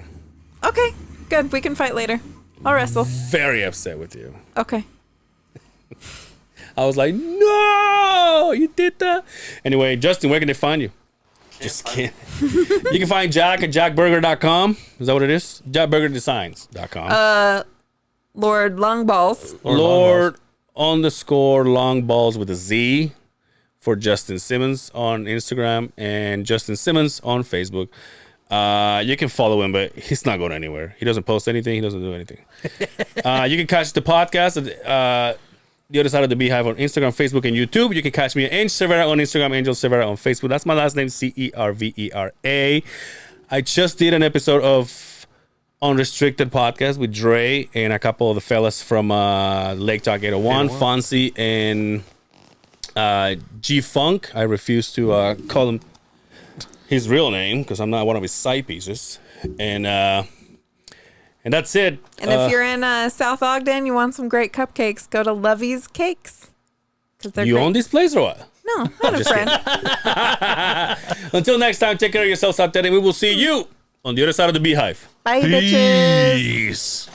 Okay. Good. We can fight later. I'll wrestle. Very upset with you. Okay. I was like, no, you did that. Anyway, Justin, where can they find you? Just kidding. You can find Jack at jackburger.com. Is that what it is? Jackburgerdesigns.com. Lord Longballs. Lord _ Longballs with a Z for Justin Simmons on Instagram and Justin Simmons on Facebook. You can follow him, but he's not going anywhere. He doesn't post anything. He doesn't do anything. You can catch the podcast at The Other Side of the Beehive on Instagram, Facebook, and YouTube. You can catch me at Angel Cervera on Instagram, Angel Cervera on Facebook. That's my last name, Cervera. I just did an episode of Unrestricted Podcast with Dre and a couple of the fellas from Lake Talk 801, Fonzie and G-Funk. I refuse to call him his real name because I'm not one of his side pieces. And that's it. And if you're in South Ogden, you want some great cupcakes, go to Lovey's Cakes. 'Cause they're You great. own this place or what? No, not a friend. Until next time, take care of yourselves out there, and we will see you on the other side of the beehive. Bye, bitches. Peace.